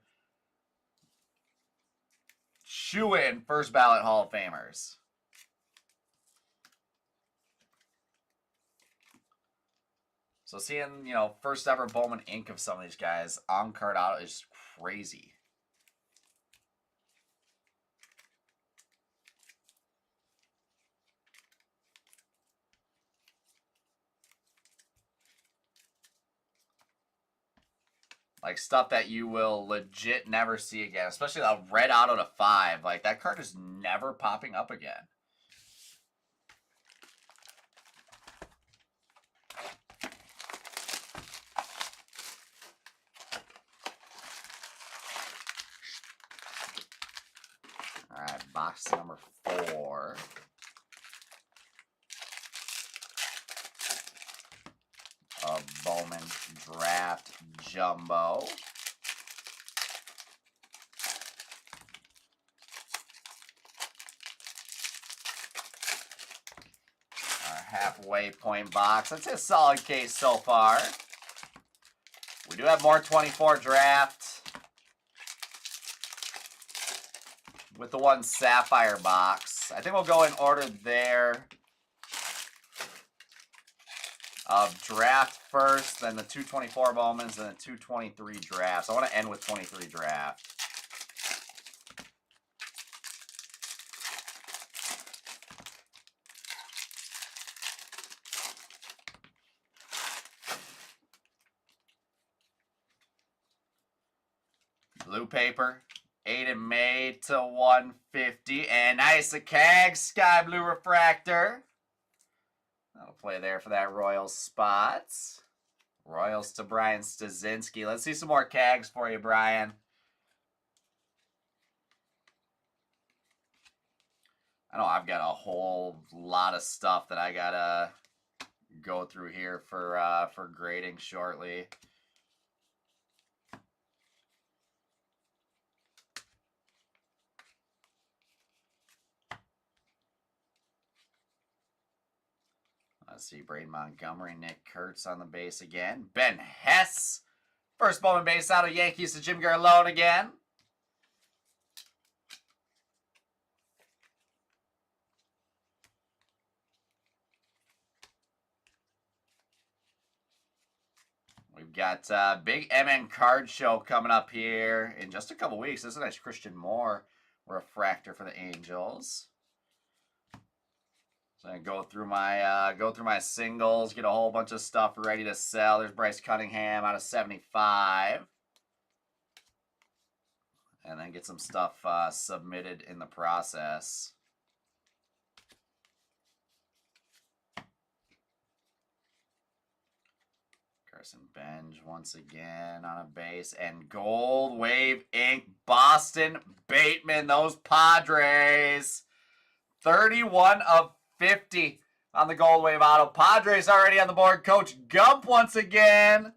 shoo-in first ballot Hall of Famers. So seeing, first ever Bowman ink of some of these guys on card out is crazy. Like stuff that you will legit never see again. Especially a red auto to 5. Like that card is never popping up again. Alright, box number 4. A Bowman Draft Jumbo. Our halfway point box. That's a solid case so far. We do have more 24 draft with the 1 Sapphire box. I think we'll go in order there. Draft first, then the 224 Bowmans, then the 223 drafts. I want to end with 23 draft. Blue paper, Aiden May to 150, and nice a CAG Sky Blue Refractor. That'll play there for that Royals spots. Royals to Brian Stasinski. Let's see some more CAGs for you, Brian. I know I've got a whole lot of stuff that I gotta go through here for grading shortly. Let's see, Braden Montgomery, Nick Kurtz on the base again. Ben Hess, first Bowman base out of Yankees to Jim Garlone again. We've got big MN card show coming up here in just a couple weeks. This is a nice Christian Moore refractor for the Angels. So I go through my singles, get a whole bunch of stuff ready to sell. There's Bryce Cunningham out of 75. and then get some stuff submitted in the process. Carson Benj once again on a base. And Gold Wave Ink. Boston Bateman. Those Padres. 31 of 50 on the Gold Wave auto. Padres already on the board. Coach Gump once again.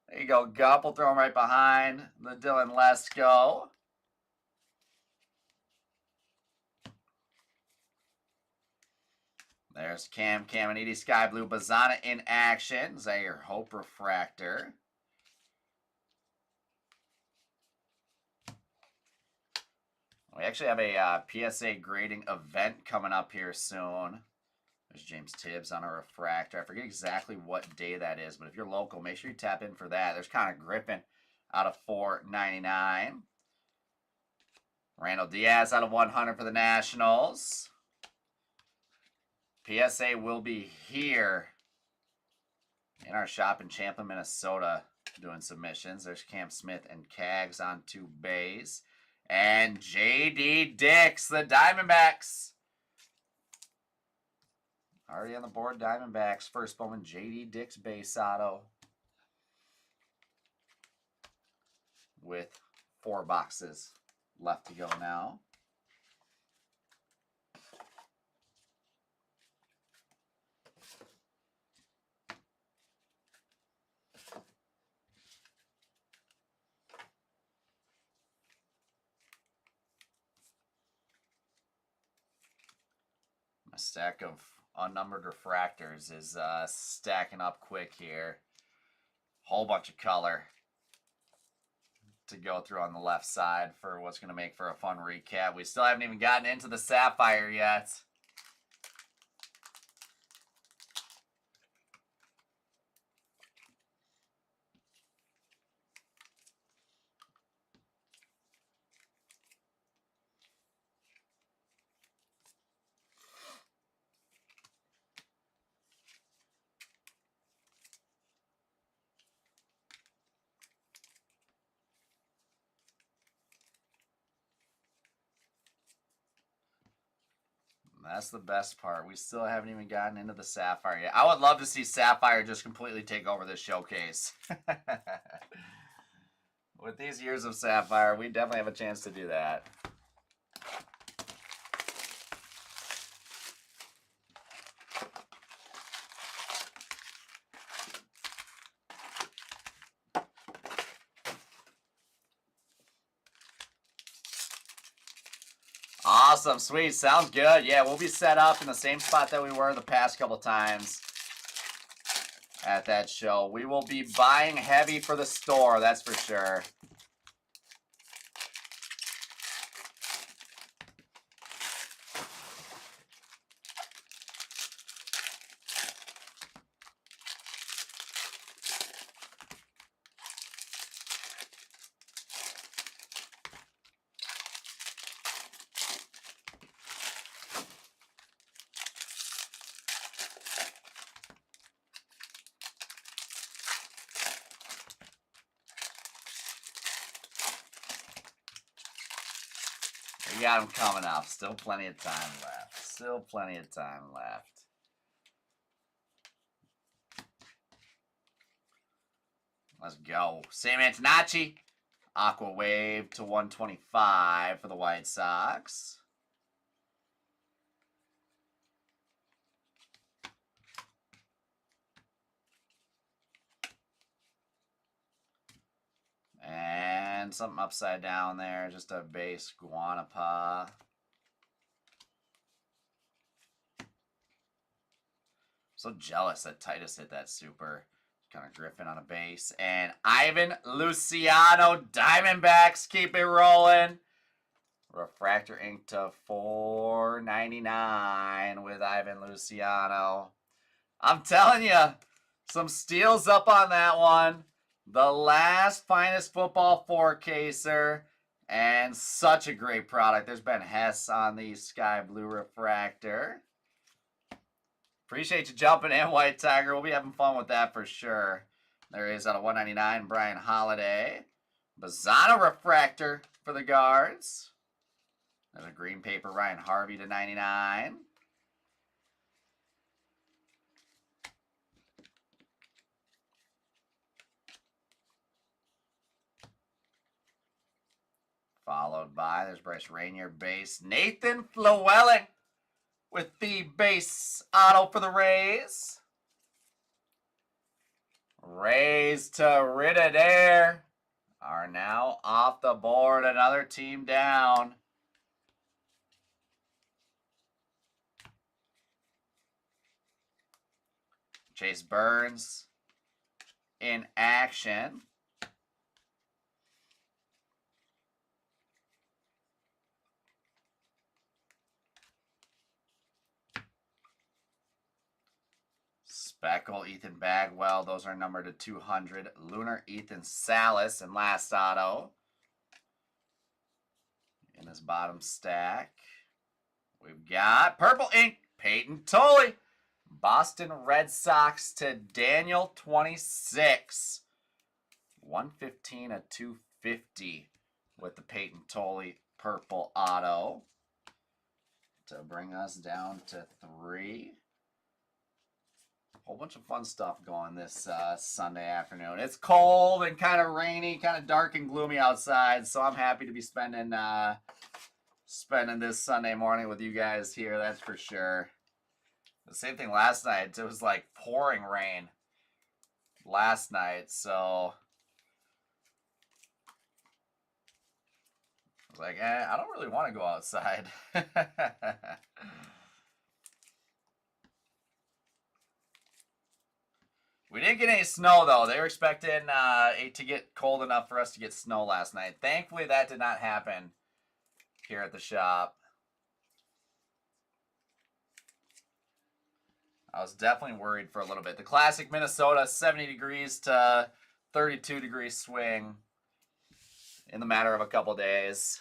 There you go, Gump. We'll throw him right behind the Dylan Lesko. There's Cam Caminiti, Sky Blue, Bazana in action. Is that your Hope Refractor? We actually have a PSA grading event coming up here soon. There's James Tibbs on a refractor. I forget exactly what day that is, but if you're local, make sure you tap in for that. There's Connor Griffin out of $4.99. Randall Diaz out of 100 for the Nationals. PSA will be here in our shop in Champlin, Minnesota, doing submissions. There's Cam Smith and Cags on 2 bays. And J.D. Dix, the Diamondbacks. Already on the board, Diamondbacks. First Bowman, J.D. Dix base auto. With 4 boxes left to go now. My stack of unnumbered refractors is stacking up quick here. Whole bunch of color to go through on the left side for what's going to make for a fun recap. We still haven't even gotten into the Sapphire yet. That's the best part. We still haven't even gotten into the Sapphire yet. I would love to see Sapphire just completely take over this showcase. With these years of Sapphire, we definitely have a chance to do that. Awesome, sweet, sounds good. Yeah, we'll be set up in the same spot that we were the past couple times at that show. We will be buying heavy for the store, that's for sure. We got them coming up. Still plenty of time left. Still plenty of time left. Let's go. Sam Antonacci. Aqua Wave to 125 for the White Sox. And something upside down there, just a base Guanapa. So jealous that Titus hit that super. Kind of Griffin on a base. And Ivan Luciano, Diamondbacks, keep it rolling. Refractor ink to $4.99 with Ivan Luciano. I'm telling you, some steals up on that one. The last finest football 4-caser, and such a great product. There's Ben Hess on the Sky Blue Refractor. Appreciate you jumping in, White Tiger. We'll be having fun with that for sure. There is out of 199, Brian Holiday. Bazzano refractor for the Guards. There's a green paper Ryan Harvey to 99. Followed by, there's Bryce Rainier base. Nathan Llewellyn with the base auto for the Rays. Rays to Ridadair are now off the board. Another team down. Chase Burns in action. Speckle, Ethan Bagwell. Those are numbered to 200. Lunar, Ethan Salas, and last auto. In his bottom stack, we've got purple ink, Peyton Tolley. Boston Red Sox to Daniel 26. 115 of 250 with the Peyton Tolley purple auto. To bring us down to 3. Whole bunch of fun stuff going this Sunday afternoon. It's cold and kind of rainy, kind of dark and gloomy outside, so I'm happy to be spending this Sunday morning with you guys here, that's for sure. The same thing last night. It was like pouring rain last night, so I was like, I don't really want to go outside. We didn't get any snow, though. They were expecting it to get cold enough for us to get snow last night. Thankfully, that did not happen here at the shop. I was definitely worried for a little bit. The classic Minnesota, 70 degrees to 32 degree swing in the matter of a couple days.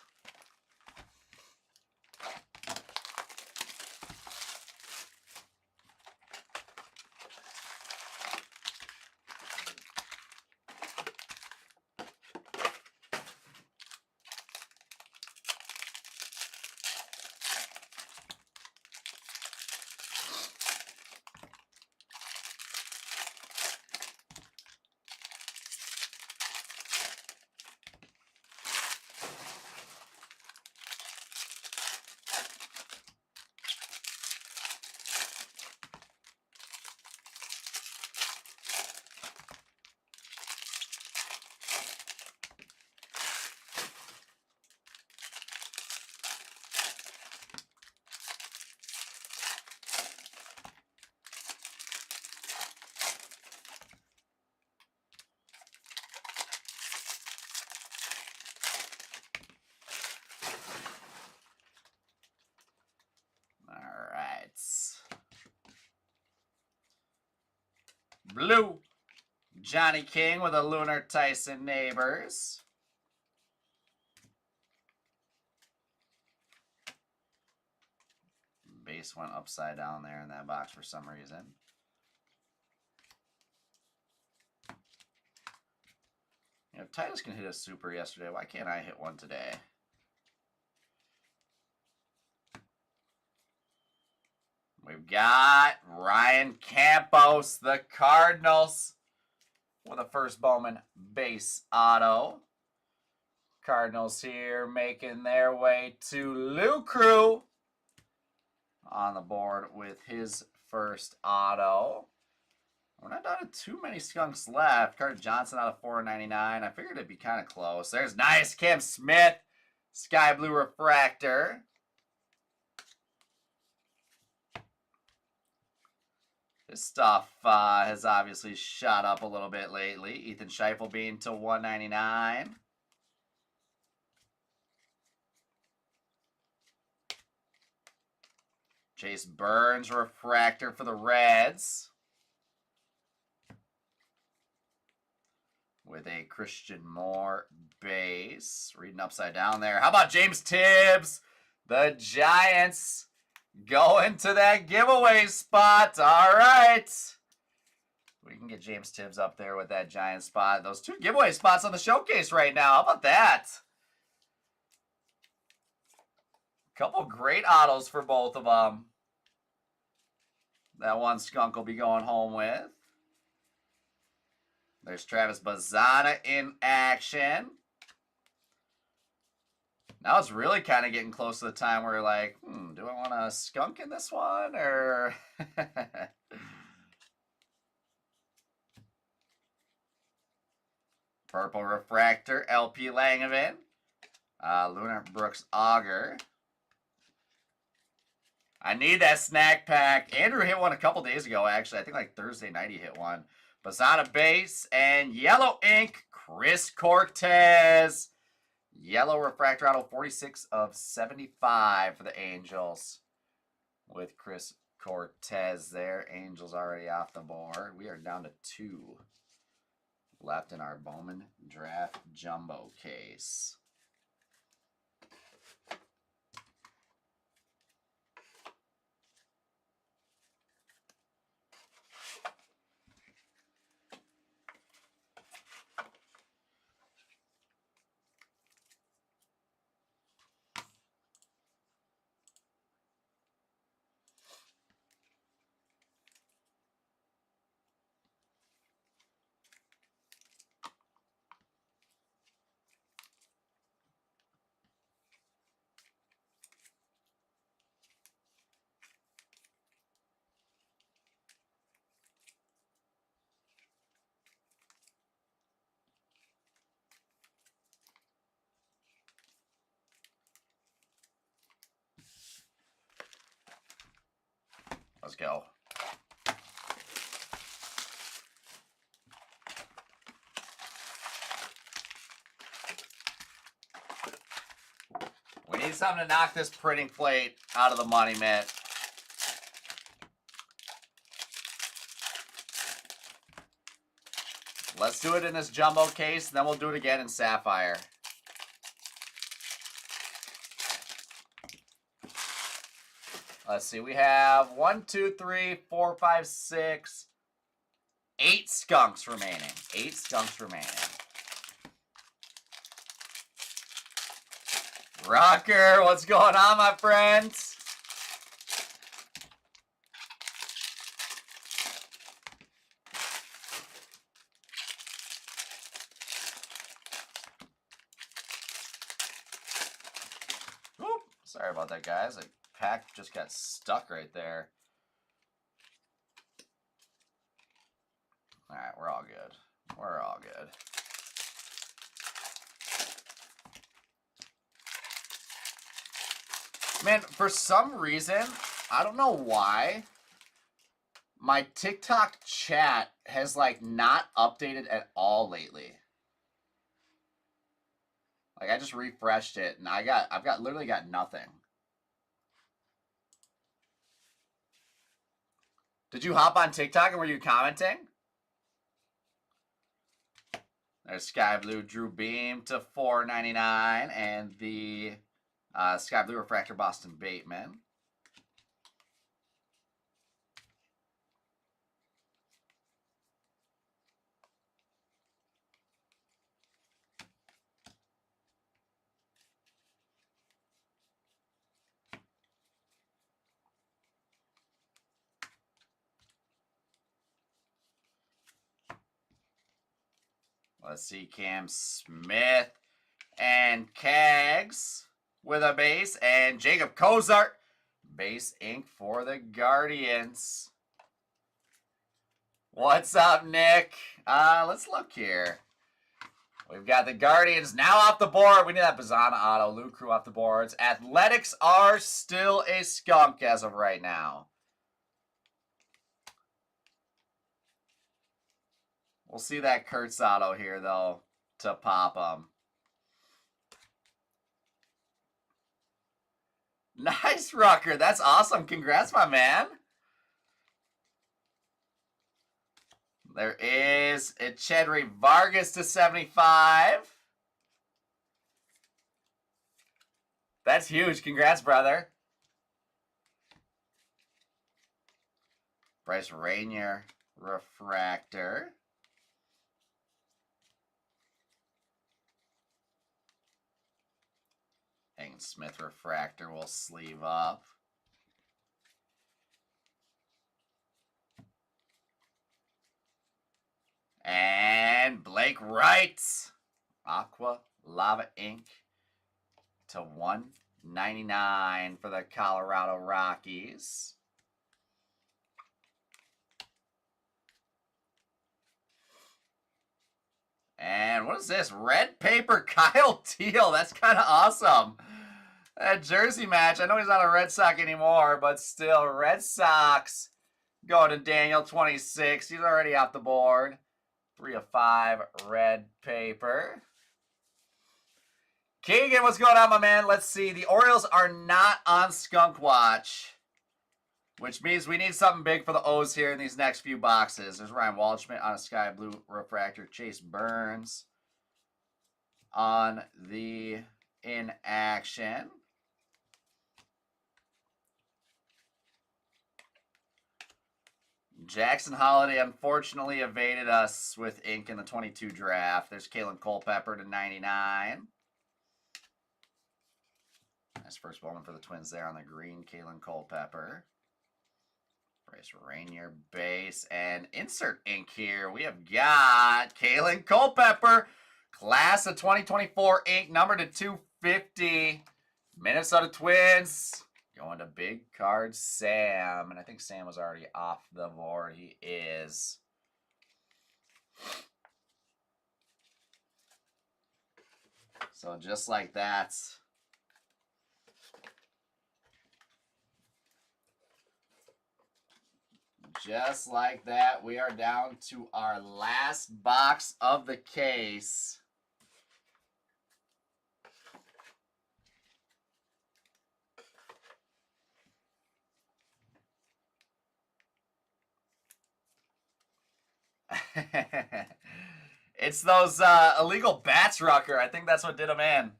Blue, Johnny King with a Lunar Tyson Neighbors. Base went upside down there in that box for some reason. You know, if Titus can hit a super yesterday, why can't I hit one today? We've got Ryan Campos, the Cardinals, with a first Bowman base auto. Cardinals here making their way to Lou Crew on the board with his first auto. We're not down to too many skunks left. Carter Johnson out of 499. I figured it'd be kind of close. There's nice Kim Smith, Sky Blue Refractor. This stuff has obviously shot up a little bit lately. Ethan Scheifele being to 199. Chase Burns refractor for the Reds. With a Christian Moore base. Reading upside down there. How about James Tibbs? The Giants going to that giveaway spot. All right. We can get James Tibbs up there with that giant spot. Those 2 giveaway spots on the showcase right now. How about that? Couple great autos for both of them. That one skunk will be going home with. There's Travis Bazzana in action. Now it's really kind of getting close to the time where you're like, do I want a skunk in this one? Or Purple Refractor, LP Langevin. Lunar Brooks Auger. I need that snack pack. Andrew hit one a couple days ago, actually. I think like Thursday night he hit one. Bazzana base and yellow ink, Chris Cortez. Yellow refractor auto, 46 of 75 for the Angels. With Chris Cortez there. Angels already off the board. We are down to 2 left in our Bowman Draft Jumbo case. Let's go. We need something to knock this printing plate out of the money, Mitt. Let's do it in this jumbo case, and then we'll do it again in Sapphire. Let's see, we have 1, 2, 3, 4, 5, 6, 8 skunks remaining. 8 skunks remaining. Rocker, what's going on, my friends? Whoop. Sorry about that, guys. The pack just got stuck right there. All right, we're all good. We're all good. Man, for some reason, I don't know why, my TikTok chat has like not updated at all lately. Like I just refreshed it and I've literally got nothing. Did you hop on TikTok and were you commenting? There's Sky Blue Drew Beam to $4.99 and the Sky Blue Refractor Boston Bateman. Let's see, Cam Smith and Kags with a base, and Jacob Kozart, base ink for the Guardians. What's up, Nick? Let's look here. We've got the Guardians now off the board. We need that Bazzana auto. Luke Crew off the boards. Athletics are still a skunk as of right now. We'll see that Kurtz auto here, though, to pop them. Nice, Rucker. That's awesome. Congrats, my man. There is a Chedry Vargas to 75. That's huge. Congrats, brother. Bryce Rainier refractor. Hagen Smith refractor will sleeve up. And Blake Wright, Aqua Lava Ink to 199 for the Colorado Rockies. And what is this? Red paper Kyle Teal. That's kind of awesome. That jersey match. I know he's not a Red Sox anymore, but still, Red Sox going to Daniel 26. He's already off the board. 3 of 5 red paper. Keegan, what's going on, my man? Let's see. The Orioles are not on Skunk Watch, which means we need something big for the O's here in these next few boxes. There's Ryan Waldschmidt on a sky blue refractor. Chase Burns on the in action. Jackson Holiday unfortunately evaded us with ink in the 22 draft. There's Kalen Culpepper to 99. Nice first Bowman for the Twins there on the green. Kalen Culpepper. Bryce Rainier base. And insert ink here. We have got Kalen Culpepper. Class of 2024 ink number to 250. Minnesota Twins. Going to Big Card Sam. And I think Sam was already off the board. He is. So just like that. Just like that, we are down to our last box of the case. It's those illegal bats, Rucker. I think that's what did them in.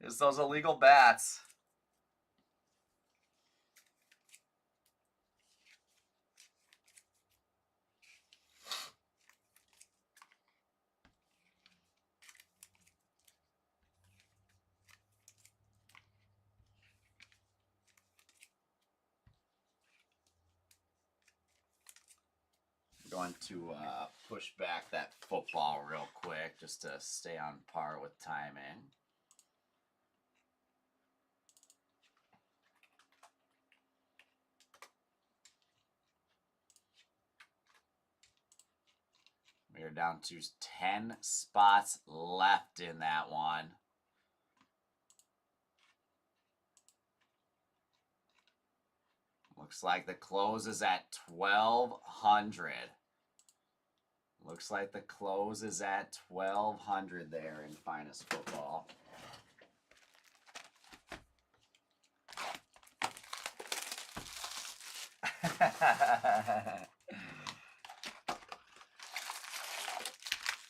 It's those illegal bats. Going to push back that football real quick just to stay on par with timing. We are down to 10 spots left in that one. Looks like the close is at 1,200. Looks like the close is at 1,200 there in Finest Football.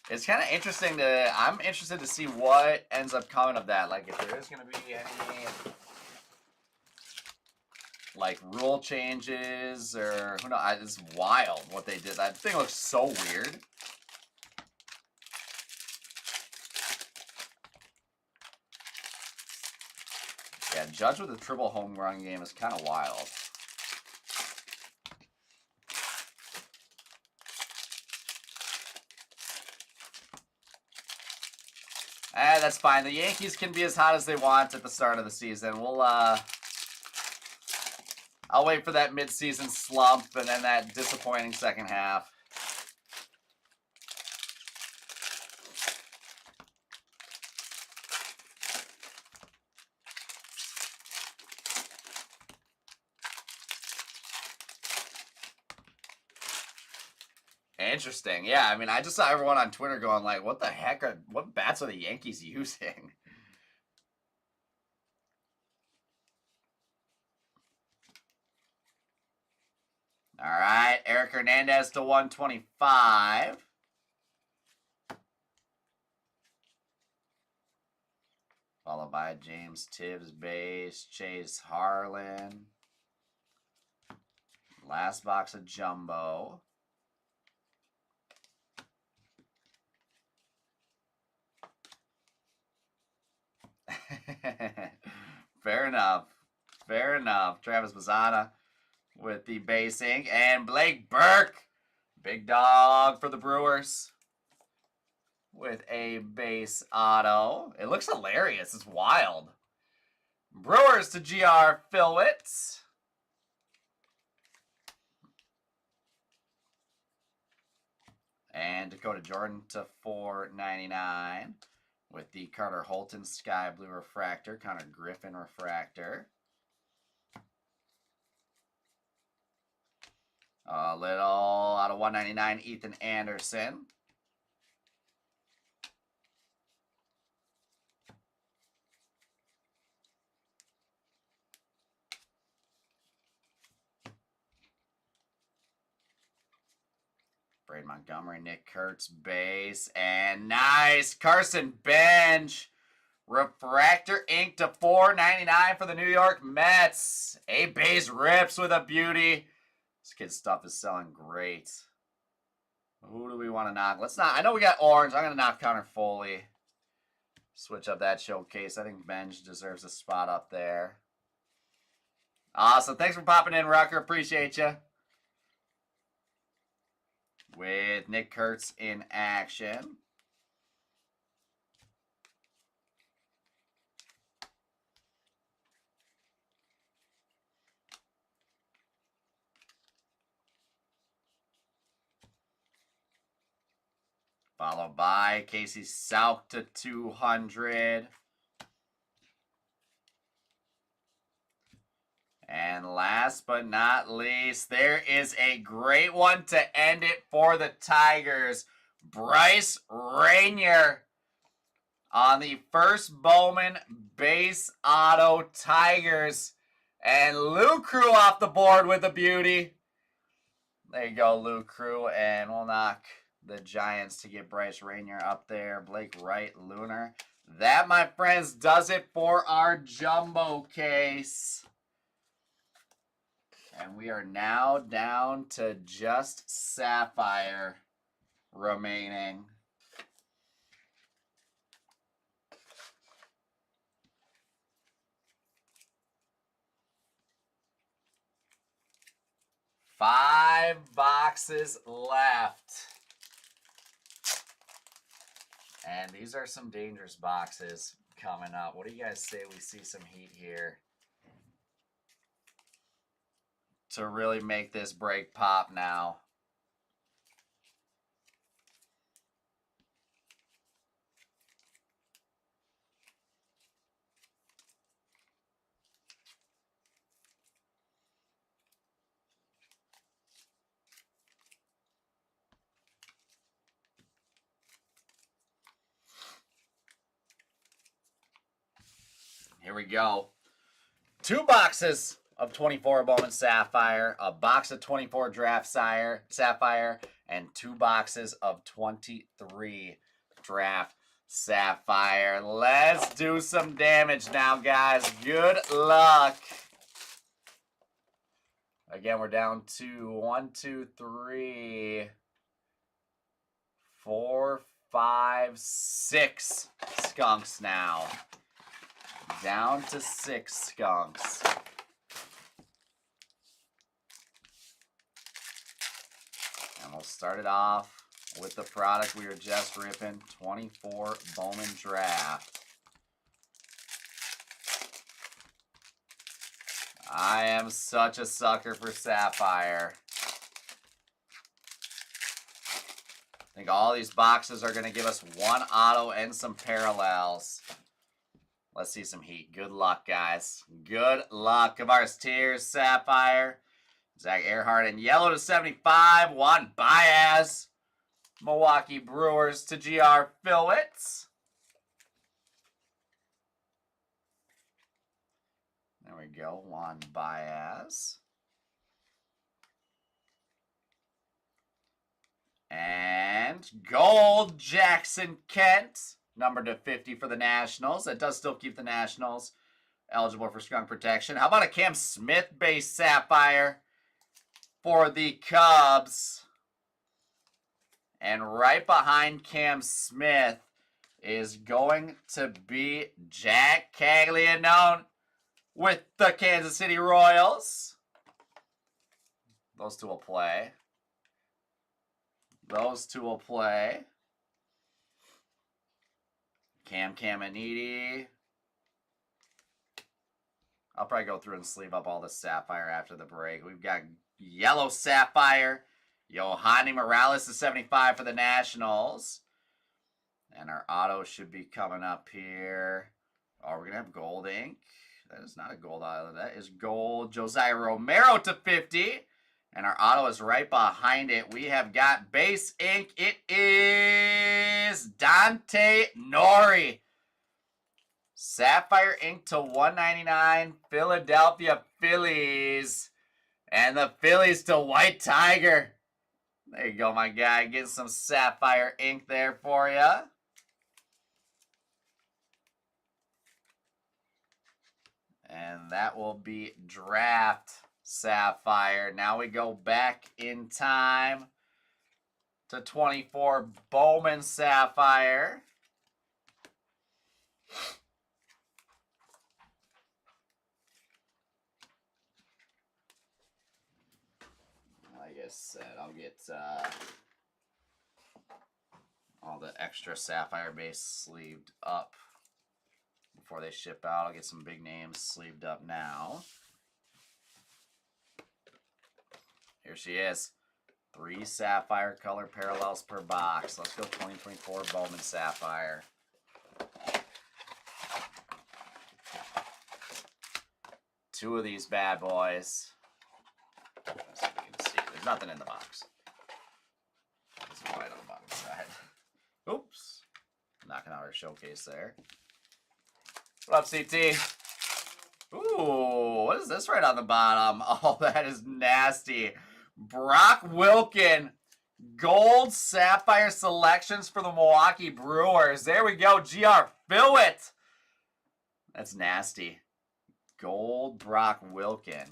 It's kind of interesting to, I'm interested to see what ends up coming of that. Like if there is going to be any like rule changes or who knows. It's wild what they did. That thing looks so weird. Yeah, Judge with a triple home run game is kind of wild. That's fine. The Yankees can be as hot as they want at the start of the season. We'll I'll wait for that mid-season slump and then that disappointing second half. Interesting. Yeah, I mean, I just saw everyone on Twitter going like, what the heck what bats are the Yankees using? All right, Eric Hernandez to 125. Followed by James Tibbs base, Chase Harlan. Last box of Jumbo. Fair enough. Fair enough. Travis Mazzana with the base ink. And Blake Burke, big dog for the Brewers, with a base auto. It looks hilarious. It's wild. Brewers to GR Philwitz. And Dakota Jordan to 499 with the Carter Holton Sky Blue Refractor, Connor Griffin Refractor. A little out of 199, Ethan Anderson. Braden Montgomery, Nick Kurtz, base, and nice Carson Bench. Refractor ink to 499 for the New York Mets. A base rips with a beauty. This kid's stuff is selling great. Who do we want to knock? Let's not. I know we got orange. I'm going to knock Connor Foley. Switch up that showcase. I think Benj deserves a spot up there. Awesome. Thanks for popping in, Rucker. Appreciate you. With Nick Kurtz in action. Followed by Casey Sauk to 200. And last but not least, there is a great one to end it for the Tigers. Bryce Rainier on the first Bowman base auto Tigers. And Lou Crew off the board with a beauty. There you go, Lou Crew. And we'll knock the Giants to get Bryce Rainier up there. Blake Wright, Lunar. That, my friends, does it for our jumbo case. And we are now down to just Sapphire remaining. Five boxes left. And these are some dangerous boxes coming up. What do you guys say we see some heat here to really make this break pop now? Here we go. 2 boxes of 24 Bowman Sapphire, a box of 24 Draft Sapphire, and 2 boxes of 23 Draft Sapphire. Let's do some damage now, guys. Good luck. Again, we're down to 1, 2, 3, 4, 5, 6 skunks now. Down to 6 skunks. And we'll start it off with the product we were just ripping, 24 Bowman Draft. I am such a sucker for Sapphire. I think all these boxes are going to give us 1 auto and some parallels. Let's see some heat. Good luck, guys. Good luck. Kavaris Tears, Sapphire. Zach Earhart in yellow to 75. Juan Baez. Milwaukee Brewers to GR Philwitz. There we go. Juan Baez. And gold, Jackson Kent. Numbered to 50 for the Nationals. That does still keep the Nationals eligible for skunk protection. How about a Cam Smith base Sapphire for the Cubs? And right behind Cam Smith is going to be Jack Caglianone. with the Kansas City Royals. Those two will play. Those two will play. Cam Caminiti. I'll probably go through and sleeve up all the Sapphire after the break. We've got yellow Sapphire. Yohani Morales is 75 for the Nationals. And our auto should be coming up here. Oh, we're going to have gold ink. That is not a gold auto. That is gold. Josiah Romero to 50. And our auto is right behind it. We have got base ink. It is Dante Nori. Sapphire ink to 199. Philadelphia Phillies. And the Phillies to White Tiger. There you go, my guy. Getting some Sapphire ink there for you. And that will be draft Sapphire. Now we go back in time to 24 Bowman Sapphire. Like I said, I'll get all the extra Sapphire base sleeved up before they ship out. I'll get some big names sleeved up now. Here she is. 3 Sapphire color parallels per box. Let's go 2024 Bowman Sapphire. Two of these bad boys. Let's see if we can see. There's nothing in the box. There's white on the bottom side. Oops. Knocking out our showcase there. What up, CT? Ooh, what is this right on the bottom? Oh, that is nasty. Brock Wilken, gold Sapphire selections for the Milwaukee Brewers. There we go, GR Phillitt. That's nasty. Gold Brock Wilken.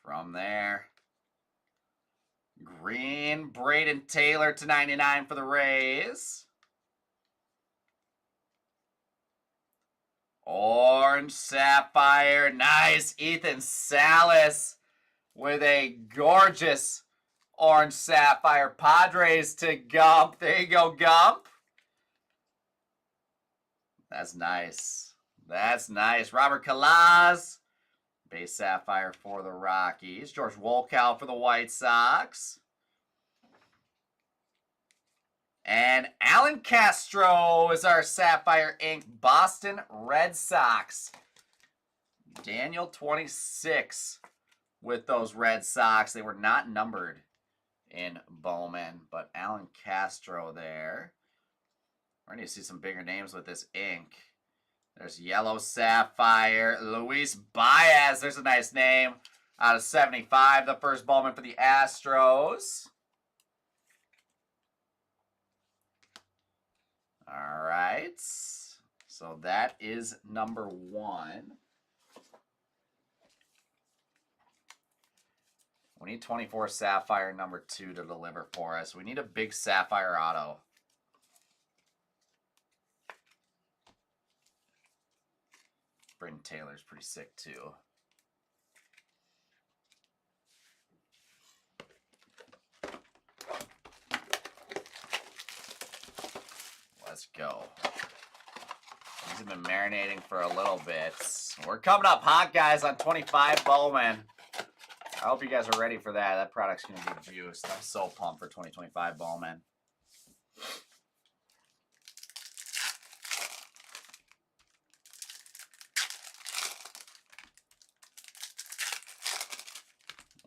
From there, green Braden Taylor to 99 for the Rays. Orange Sapphire, nice. Ethan Salas with a gorgeous orange Sapphire. Padres to Gump. There you go, Gump. That's nice. That's nice. Robert Calaz. Base Sapphire for the Rockies. George Wolkow for the White Sox. And Alan Castro is our Sapphire ink Boston Red Sox. Daniel 26 with those Red Sox. They were not numbered in Bowman, but Alan Castro there. We're going to see some bigger names with this ink. There's yellow Sapphire. Luis Baez. There's a nice name. Out of 75. The first Bowman for the Astros. All right. So that is number 1. We need 24 Sapphire number 2 to deliver for us. We need a big Sapphire auto. Braden Taylor's pretty sick too. Let's go. These have been marinating for a little bit. We're coming up hot, guys, on 25 Bowman. I hope you guys are ready for that. That product's going to be juiced. I'm so pumped for 2025 Bowman.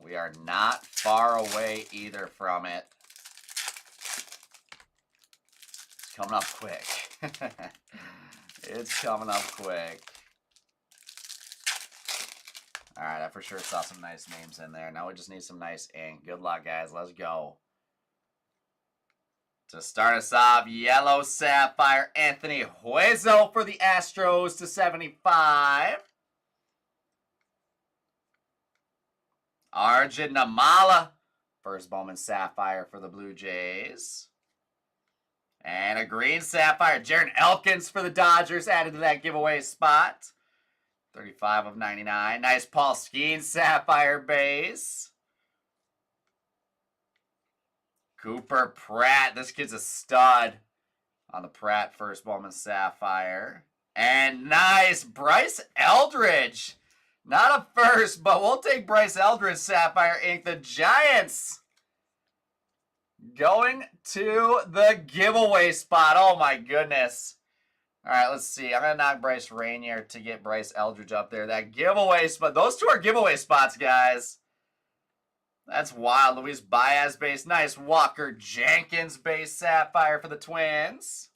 We are not far away either from it. It's coming up quick. It's coming up quick. All right, I for sure saw some nice names in there. Now we just need some nice ink. Good luck, guys. Let's go. To start us off, yellow sapphire, Anthony Huezo for the Astros to 75. Arjun Namala, first Bowman sapphire for the Blue Jays. And a green sapphire, Jaron Elkins for the Dodgers, added to that giveaway spot. 35 of 99. Nice Paul Skeens sapphire base. Cooper Pratt. This kid's a stud on the Pratt first Bowman sapphire. And nice Bryce Eldridge. Not a first, but we'll take Bryce Eldridge sapphire ink. The Giants going to the giveaway spot. Oh my goodness. All right, let's see. I'm going to knock Bryce Rainier to get Bryce Eldridge up there. That giveaway spot. Those two are giveaway spots, guys. That's wild. Luis Baez base. Nice Walker Jenkins base sapphire for the Twins.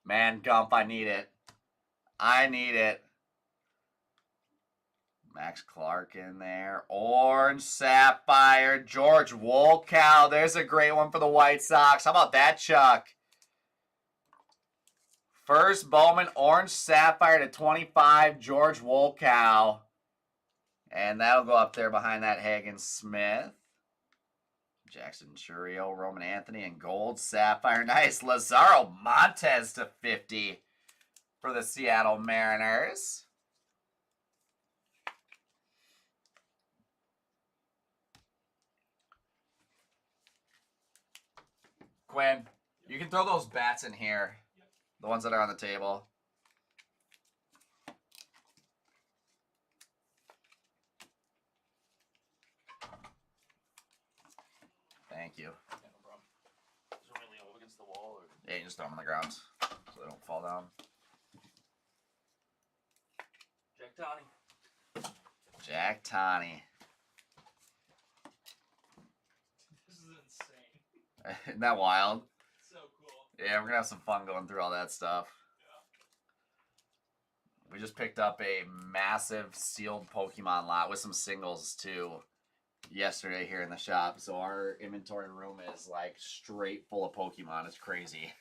Man, Gump, I need it. I need it. Max Clark in there. Orange sapphire. George Wolkow. There's a great one for the White Sox. How about that, Chuck? First Bowman orange sapphire to 25. George Wolkow. And that'll go up there behind that Hagen Smith. Jackson Churio, Roman Anthony, and gold sapphire. Nice. Lazaro Montes to 50 for the Seattle Mariners. Quinn, you can throw those bats in here. The ones that are on the table. Thank you. Yeah, no problem. Is there only up against the wall? Or? Yeah, you just throw them on the ground so they don't fall down. Jack Tani. Jack Tani. This is insane. Isn't that wild? So cool. Yeah, we're going to have some fun going through all that stuff. Yeah. We just picked up a massive sealed Pokemon lot with some singles too yesterday here in the shop. So our inventory room is like straight full of Pokemon. It's crazy.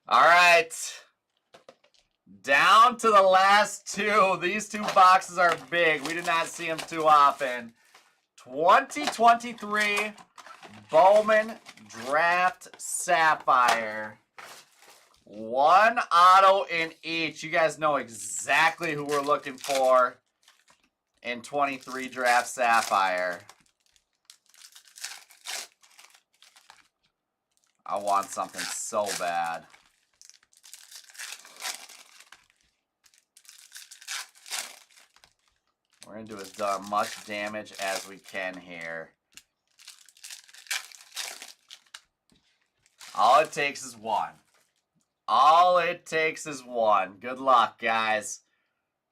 All right. Down to the last two. These two boxes are big. We did not see them too often. 2023 Bowman Draft Sapphire. One auto in each. You guys know exactly who we're looking for in 23 Draft Sapphire. I want something so bad. We're going to do as much damage as we can here. All it takes is one. All it takes is one. Good luck, guys.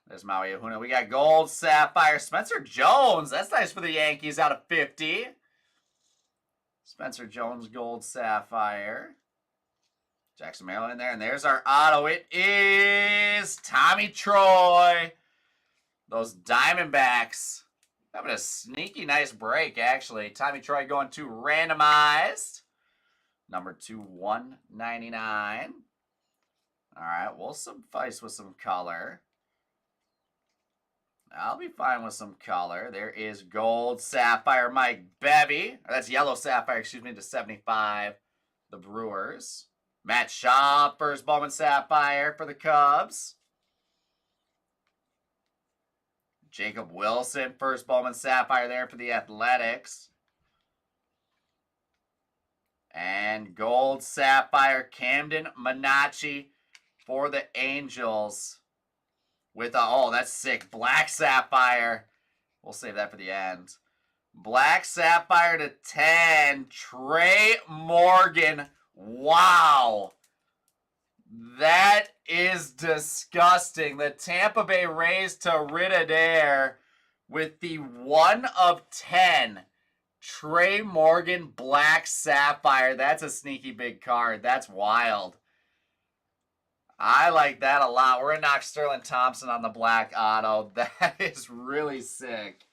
There's Maui Ahuna. We got gold sapphire. Spencer Jones. That's nice for the Yankees out of 50. Spencer Jones gold sapphire. Jackson Merrill in there. And there's our auto. It is Tommy Troy. Those Diamondbacks having a sneaky nice break, actually. Tommy Troy going to randomized. Number 2/199. All right, we'll suffice with some color. I'll be fine with some color. There is gold sapphire Mike Bevy. That's yellow sapphire, excuse me, to 75. The Brewers. Matt Shaw, first Bowman sapphire for the Cubs. Jacob Wilson, first Bowman sapphire there for the Athletics. And gold sapphire Camden Minacci for the Angels. With a, oh, that's sick. Black sapphire. We'll save that for the end. Black sapphire to 10. Trey Morgan. Wow. That is disgusting. The Tampa Bay Rays to Ridadair with the 1/10. Trey Morgan Black Sapphire. That's a sneaky big card. That's wild. I like that a lot. We're going to knock Sterling Thompson on the black auto. That is really sick.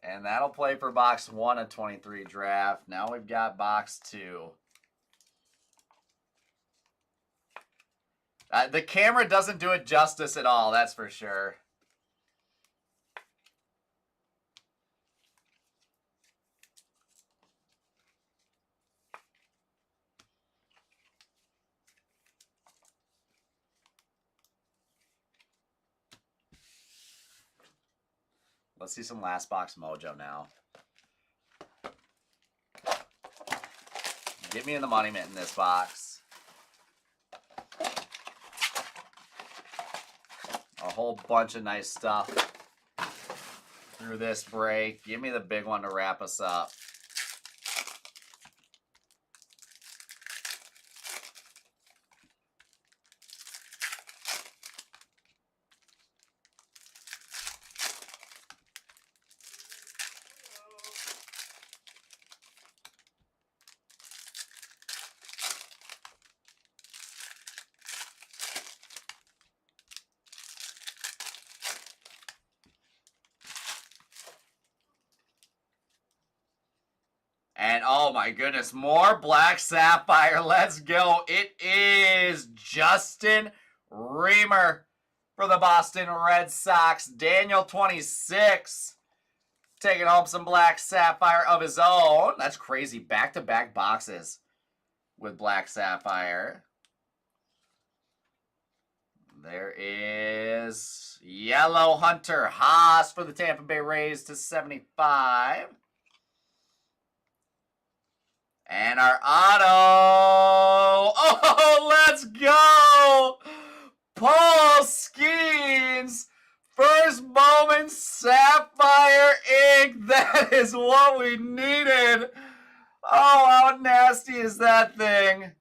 And that'll play for box 1 of 23 draft. Now we've got box 2. The camera doesn't do it justice at all, that's for sure. Let's see some last box mojo now. Get me in the money mint in this box. A whole bunch of nice stuff through this break. Give me the big one to wrap us up. And oh my goodness, more Black Sapphire. Let's go. It is Justin Reamer for the Boston Red Sox. Daniel 26 taking home some Black Sapphire of his own. That's crazy. Back-to-back boxes with Black Sapphire. There is Yellow Hunter Haas for the Tampa Bay Rays to 75. And our auto. Oh, let's go. Paul Skeens. First Bowman Sapphire ink. That is what we needed. Oh, how nasty is that thing?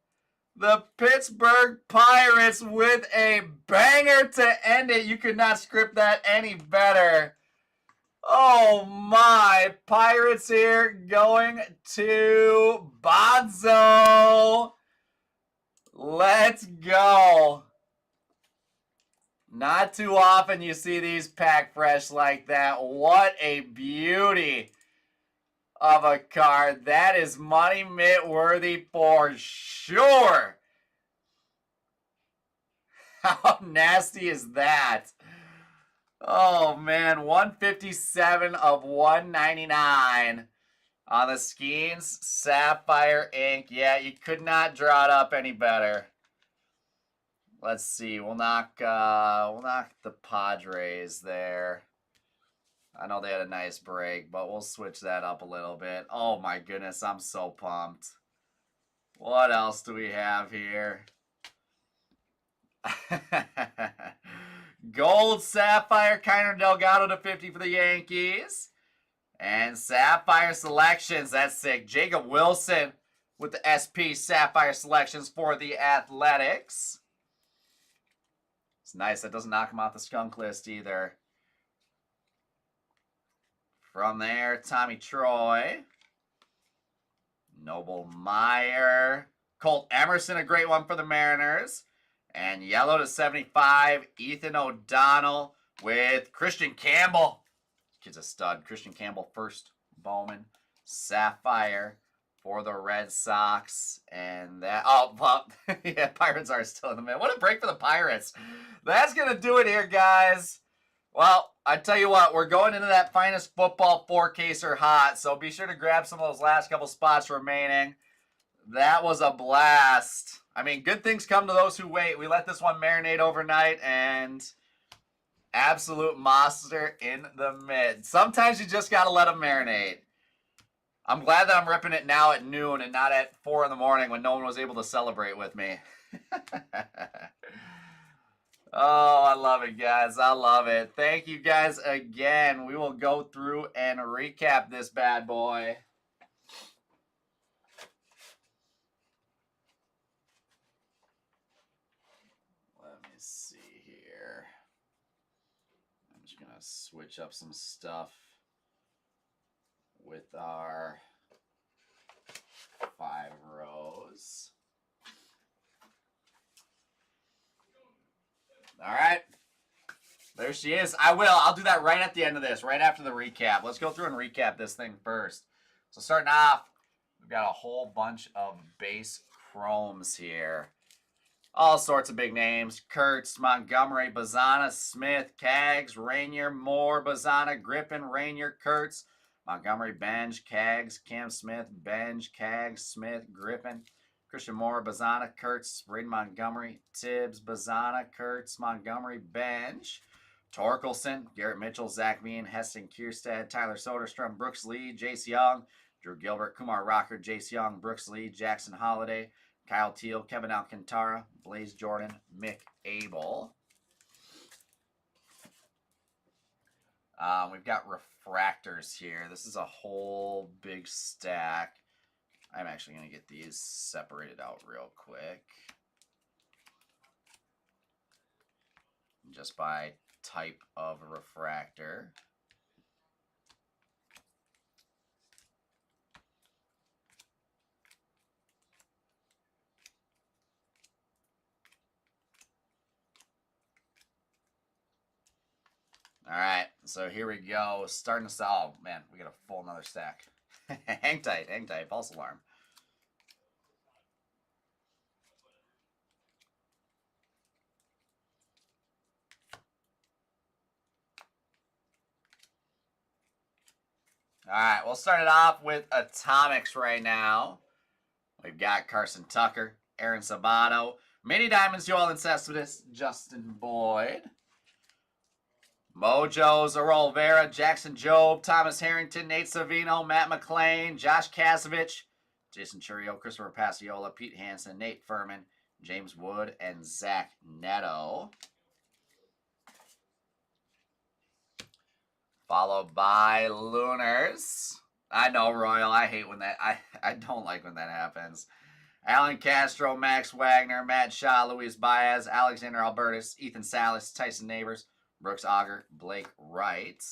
The Pittsburgh Pirates with a banger to end it. You could not script that any better. Oh my, Pirates here going to Bonzo. Let's go. Not too often you see these pack fresh like that. What a beauty of a card. That is money mint worthy for sure. How nasty is that? Oh, man, 157 of 199 on the Skeens Sapphire ink. Yeah, you could not draw it up any better. Let's see. We'll knock the Padres there. I know they had a nice break, but we'll switch that up a little bit. Oh, my goodness, I'm so pumped. What else do we have here? Gold Sapphire, Kiner Delgado to 50 for the Yankees. And Sapphire Selections, that's sick. Jacob Wilson with the SP Sapphire Selections for the Athletics. It's nice. That doesn't knock him off the skunk list either. From there, Tommy Troy. Noble Meyer. Colt Emerson, a great one for the Mariners. And yellow to 75, Ethan O'Donnell with Christian Campbell. Kid's a stud. Christian Campbell first Bowman Sapphire for the Red Sox. And that, oh, well, yeah, Pirates are still in the middle. What a break for the Pirates. That's going to do it here, guys. Well, I tell you what, we're going into that finest football 4-caser hot, so be sure to grab some of those last couple spots remaining. That was a blast. I mean, good things come to those who wait. We let this one marinate overnight, and absolute monster in the mid. Sometimes you just got to let them marinate. I'm glad that I'm ripping it now at noon and not at 4 in the morning when no one was able to celebrate with me. Oh, I love it, guys. I love it. Thank you guys again. We will go through and recap this bad boy. Let me see here. I'm just going to switch up some stuff with our 5 rows. All right. There she is. I will. I'll do that right at the end of this, right after the recap. Let's go through and recap this thing first. So starting off, we've got a whole bunch of base chromes here. All sorts of big names. Kurtz, Montgomery, Bazana, Smith, Kaggs, Rainier, Moore, Bazana, Griffin, Rainier, Kurtz, Montgomery, Benj, Kaggs, Cam Smith, Benj, Kaggs, Smith, Griffin, Christian Moore, Bazana, Kurtz, Braden Montgomery, Tibbs, Bazana, Kurtz, Montgomery, Benj, Torkelson, Garrett Mitchell, Zach Bean, Heston Kierstead, Tyler Soderstrom, Brooks Lee, Jace Young, Drew Gilbert, Kumar Rocker, Jace Young, Brooks Lee, Jackson Holiday, Kyle Teal, Kevin Alcantara, Blaze Jordan, Mick Abel. We've got refractors here. This is a whole big stack. I'm actually going to get these separated out real quick. Just by type of refractor. All right, so here we go. Starting to oh man, we got a full another stack. hang tight, false alarm. All right, we'll start it off with Atomics right now. We've got Carson Tucker, Aaron Sabato, Mini Diamonds, Joel Cespedes, Justin Boyd. Mojo's, Aurel Vera, Jackson Job, Thomas Harrington, Nate Savino, Matt McClain, Josh Kasevich, Jason Churio, Christopher Pasiola, Pete Hansen, Nate Furman, James Wood, and Zach Neto. Followed by Lunars. I know, Royal. I hate when that. I don't like when that happens. Alan Castro, Max Wagner, Matt Shaw, Luis Baez, Alexander Albertus, Ethan Salas, Tyson Neighbors, Brooks Auger, Blake Wright.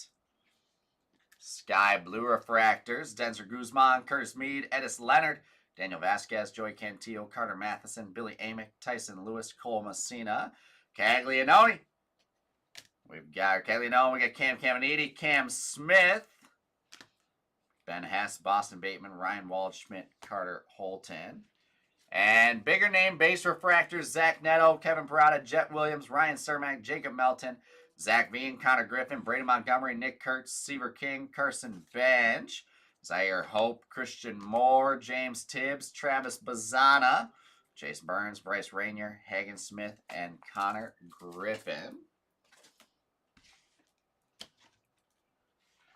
Sky Blue Refractors, Denzer Guzman, Curtis Mead, Edis Leonard, Daniel Vasquez, Joey Cantillo, Carter Matheson, Billy Amick, Tyson Lewis, Cole Messina, Caglianone. We've got Caglianone, we got Cam Caminiti, Cam Smith, Ben Hess, Boston Bateman, Ryan Waldschmidt, Carter Holton. And bigger name base refractors, Zach Neto, Kevin Parada, Jet Williams, Ryan Cermak, Jacob Melton, Zach Bean, Connor Griffin, Brady Montgomery, Nick Kurtz, Seaver King, Carson Bench, Zaire Hope, Christian Moore, James Tibbs, Travis Bazana, Chase Burns, Bryce Rainier, Hagen Smith, and Connor Griffin.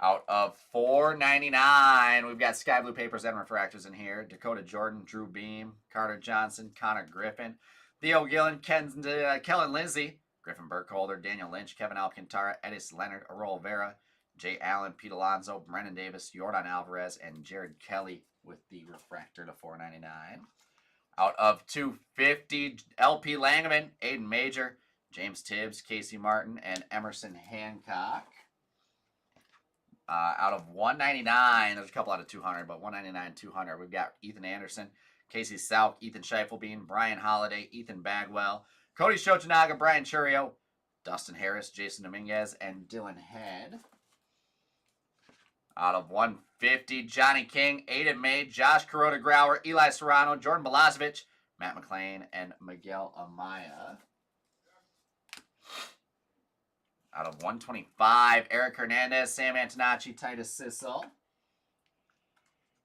Out of $4.99, we've got Sky Blue Papers and Refractors in here. Dakota Jordan, Drew Beam, Carter Johnson, Connor Griffin, Theo Gillen, Kellen Lindsay, Griffin Burkholder, Daniel Lynch, Kevin Alcantara, Edis Leonard, Aurel Vera, Jay Allen, Pete Alonso, Brennan Davis, Jordan Alvarez, and Jared Kelly with the refractor to $4.99. Out of $2.50, LP Langman, Aiden Major, James Tibbs, Casey Martin, and Emerson Hancock. Out of $199, there's a couple out of $200, but $199, $200, we've got Ethan Anderson, Casey Sauk, Ethan Scheifelebein, Brian Holiday, Ethan Bagwell, Cody Shochinaga, Brian Churio, Dustin Harris, Jason Dominguez, and Dylan Head. Out of $150, Johnny King, Aiden May, Josh Kuroda Grauer, Eli Serrano, Jordan Balazovic, Matt McClain, and Miguel Amaya. Out of $125, Eric Hernandez, Sam Antonacci, Titus Sissel.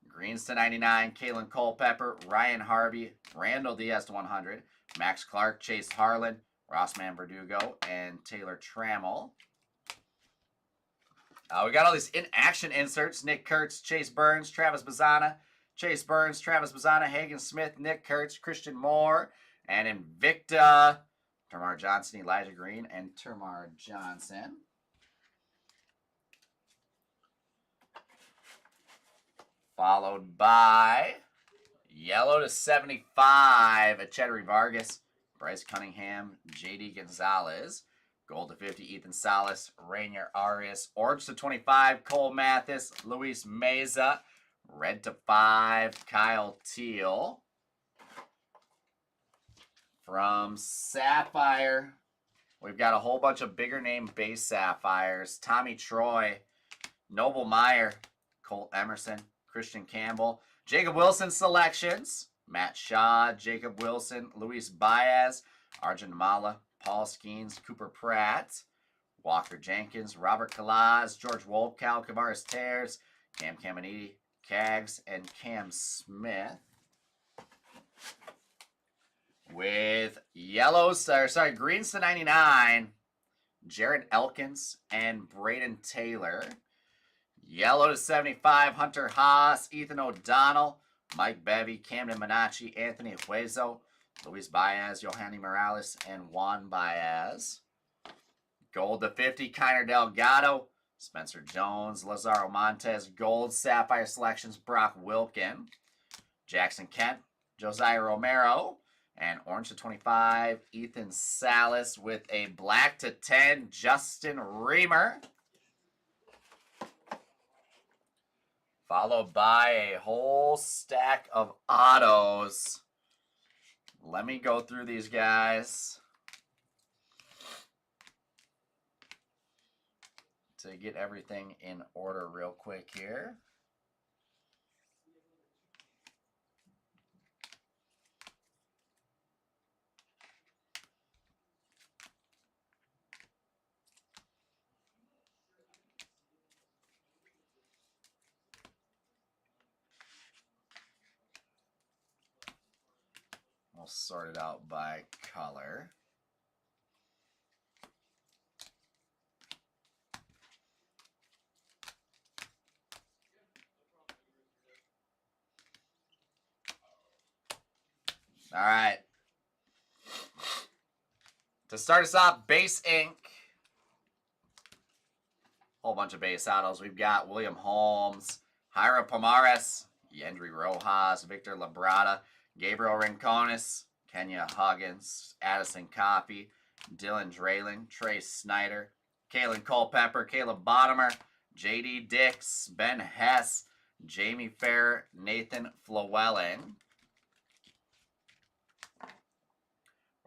Greens to $99, Kalen Culpepper, Ryan Harvey, Randall Diaz to $100, Max Clark, Chase Harlan, Rossman Verdugo, and Taylor Trammell. We got all these in-action inserts. Nick Kurtz, Chase Burns, Travis Bazana, Hagen Smith, Nick Kurtz, Christian Moore, and Invicta, Termar Johnson, Elijah Green, and Termar Johnson. Followed by yellow to 75, Chettery Vargas, Bryce Cunningham, JD Gonzalez. Gold to 50, Ethan Salas, Rainier Arias. Orange to 25, Cole Mathis, Luis Meza. Red to 5, Kyle Teal. From Sapphire, We've got a whole bunch of bigger name base sapphires. Tommy Troy, Noble Meyer, Colt Emerson, Christian Campbell, Jacob Wilson selections. Matt Shaw, Jacob Wilson, Luis Baez, Arjun Mala, Paul Skeens, Cooper Pratt, Walker Jenkins, Robert Kalaz, George Wolfcow, Kavaris Tears, Cam Caminiti, Cags, and Cam Smith. With yellows, greens to 99, Jared Elkins and Braden Taylor. Yellow to 75, Hunter Haas, Ethan O'Donnell, Mike Bevy, Camden Minacci, Anthony Hueso, Luis Baez, Yohani Morales, and Juan Baez. Gold to 50, Kiner Delgado, Spencer Jones, Lazaro Montes. Gold sapphire selections, Brock Wilkin, Jackson Kent, Josiah Romero. And orange to 25, Ethan Salas, with a black to 10, Justin Reamer. Followed by a whole stack of autos. Let me go through these guys to get everything in order real quick here. We'll sort it out by color. All right. To start us off, base ink. Whole bunch of base autos. We've got William Holmes, Jairo Pomares, Yendry Rojas, Victor Labrada, Gabriel Rincones, Kenya Huggins, Addison Coffey, Dylan Drayling, Trey Snyder, Kalen Culpepper, Caleb Bottomer, J.D. Dix, Ben Hess, Jamie Fair, Nathan Flewellen,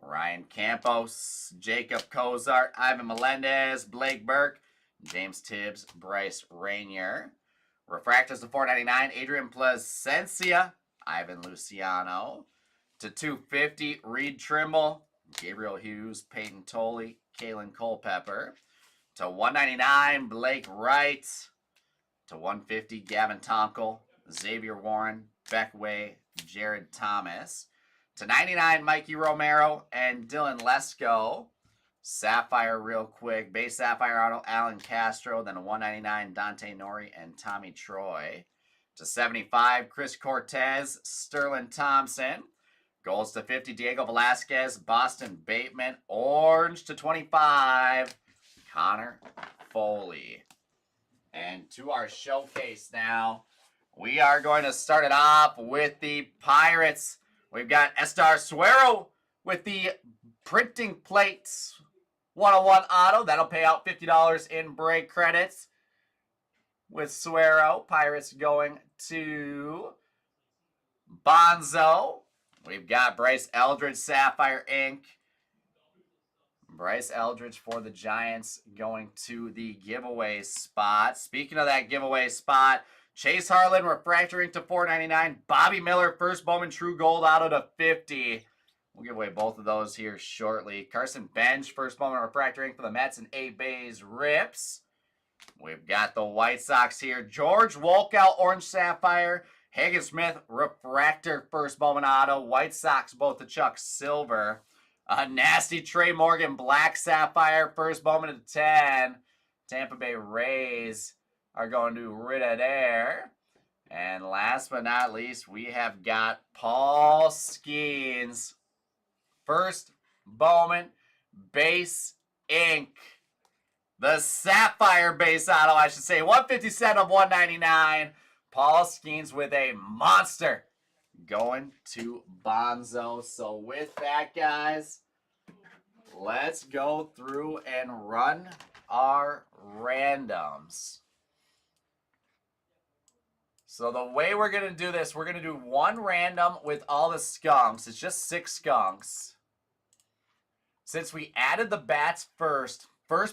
Ryan Campos, Jacob Kozart, Ivan Melendez, Blake Burke, James Tibbs, Bryce Rainier. Refractors to 499, Adrian Placencia, Ivan Luciano. To 250, Reed Trimble, Gabriel Hughes, Peyton Tolley, Kalen Culpepper. To 199, Blake Wright. To 150, Gavin Tomkel, Xavier Warren, Beck Way, Jared Thomas. To 99, Mikey Romero and Dylan Lesko. Sapphire real quick. Base Sapphire auto, Alan Castro. Then 199, Dante Nori and Tommy Troy. To 75, Chris Cortez, Sterling Thompson. Golds to 50, Diego Velasquez, Boston Bateman. Orange to 25, Connor Foley. And to our showcase now, we are going to start it off with the Pirates. We've got Estar Suero with the printing plates 101 auto. That'll pay out $50 in break credits. With Suero, Pirates going to Bonzo. We've got Bryce Eldridge, Sapphire Ink. Bryce Eldridge for the Giants going to the giveaway spot. Speaking of that giveaway spot, Chase Harlan, Refractor Ink to 499. Bobby Miller, first Bowman True Gold auto to 50. We'll give away both of those here shortly. Carson Bench, first Bowman Refractor Ink for the Mets, and A. Bays Rips. We've got the White Sox here. George Wolkow, Orange Sapphire. Hagen Smith, Refractor, first Bowman auto. White Sox, both the Chuck Silver. A nasty Trey Morgan, Black Sapphire, first Bowman to 10. Tampa Bay Rays are going to Rita there. And last but not least, we have got Paul Skeens, first Bowman Base Ink. The Sapphire base auto, I should say. 157 of 199. Paul Skeens with a monster going to Bonzo. So with that, guys, let's go through and run our randoms. So the way we're going to do this, we're going to do one random with all the skunks. It's just 6 skunks. since we added the bats first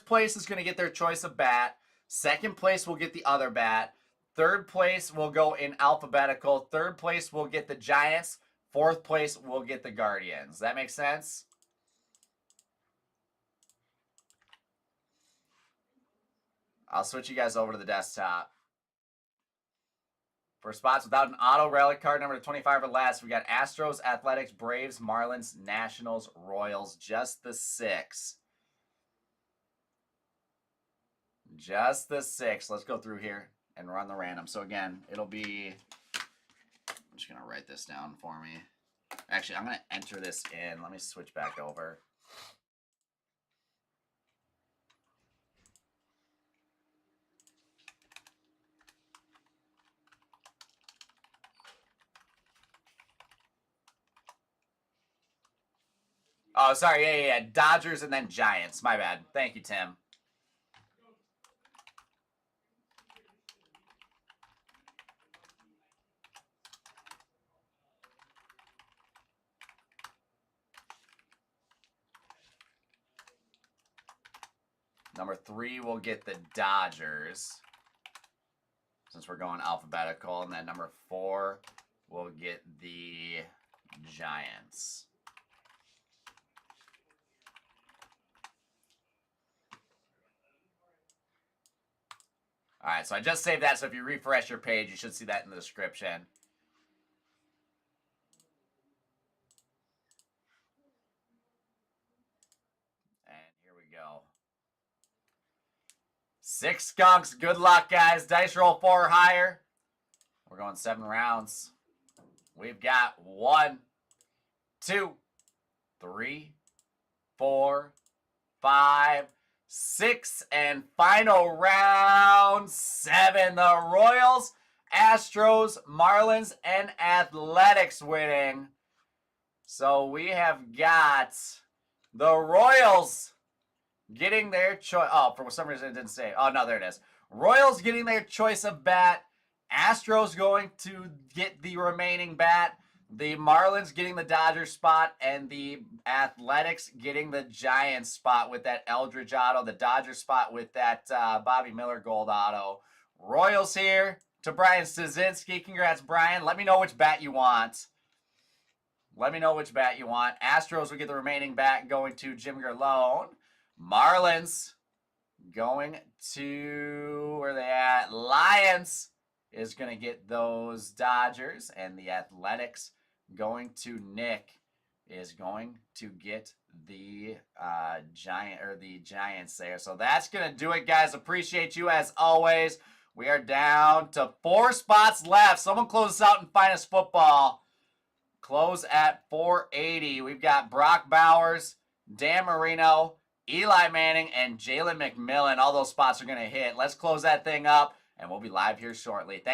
place is going to get their choice of bat. Second place will get the other bat. Third place will go in alphabetical. Third place will get the Giants. Fourth place will get the Guardians. Does that make sense? I'll switch you guys over to the desktop. For spots without an auto relic card number 25 or less, we got Astros, Athletics, Braves, Marlins, Nationals, Royals. Just the 6. Just the 6. Let's go through here and run the random. So again, it'll be, I'm just going to write this down for me. Actually, I'm going to enter this in. Let me switch back over. Oh, sorry. Yeah. Dodgers and then Giants. My bad. Thank you, Tim. Number 3 will get the Dodgers, since we're going alphabetical. And then number 4 will get the Giants. All right, so I just saved that, so if you refresh your page, you should see that in the description. And here we go. 6 skunks. Good luck, guys. Dice roll 4 or higher. We're going 7 rounds. We've got 1, 2, 3, 4, 5, 6, and final round 7. The Royals, Astros, Marlins, and Athletics winning. So we have got the Royals getting their choice. Oh, for some reason it didn't say. Oh, no, there it is. Royals getting their choice of bat. Astros going to get the remaining bat. The Marlins getting the Dodgers spot, and the Athletics getting the Giants spot with that Eldridge auto. The Dodgers spot with that Bobby Miller gold auto. Royals here to Brian Stasinski. Congrats, Brian. Let me know which bat you want. Let me know which bat you want. Astros will get the remaining bat going to Jim Gerlone. Marlins going to, where are they at? Lions is going to get those Dodgers, and the Athletics going to Nick is going to get the Giants there. So that's going to do it, guys. Appreciate you as always. We are down to 4 spots left. Someone close us out in Finest Football. Close at 480. We've got Brock Bowers, Dan Marino, Eli Manning, and Jalen McMillan. All those spots are going to hit. Let's close that thing up, and we'll be live here shortly. Thanks.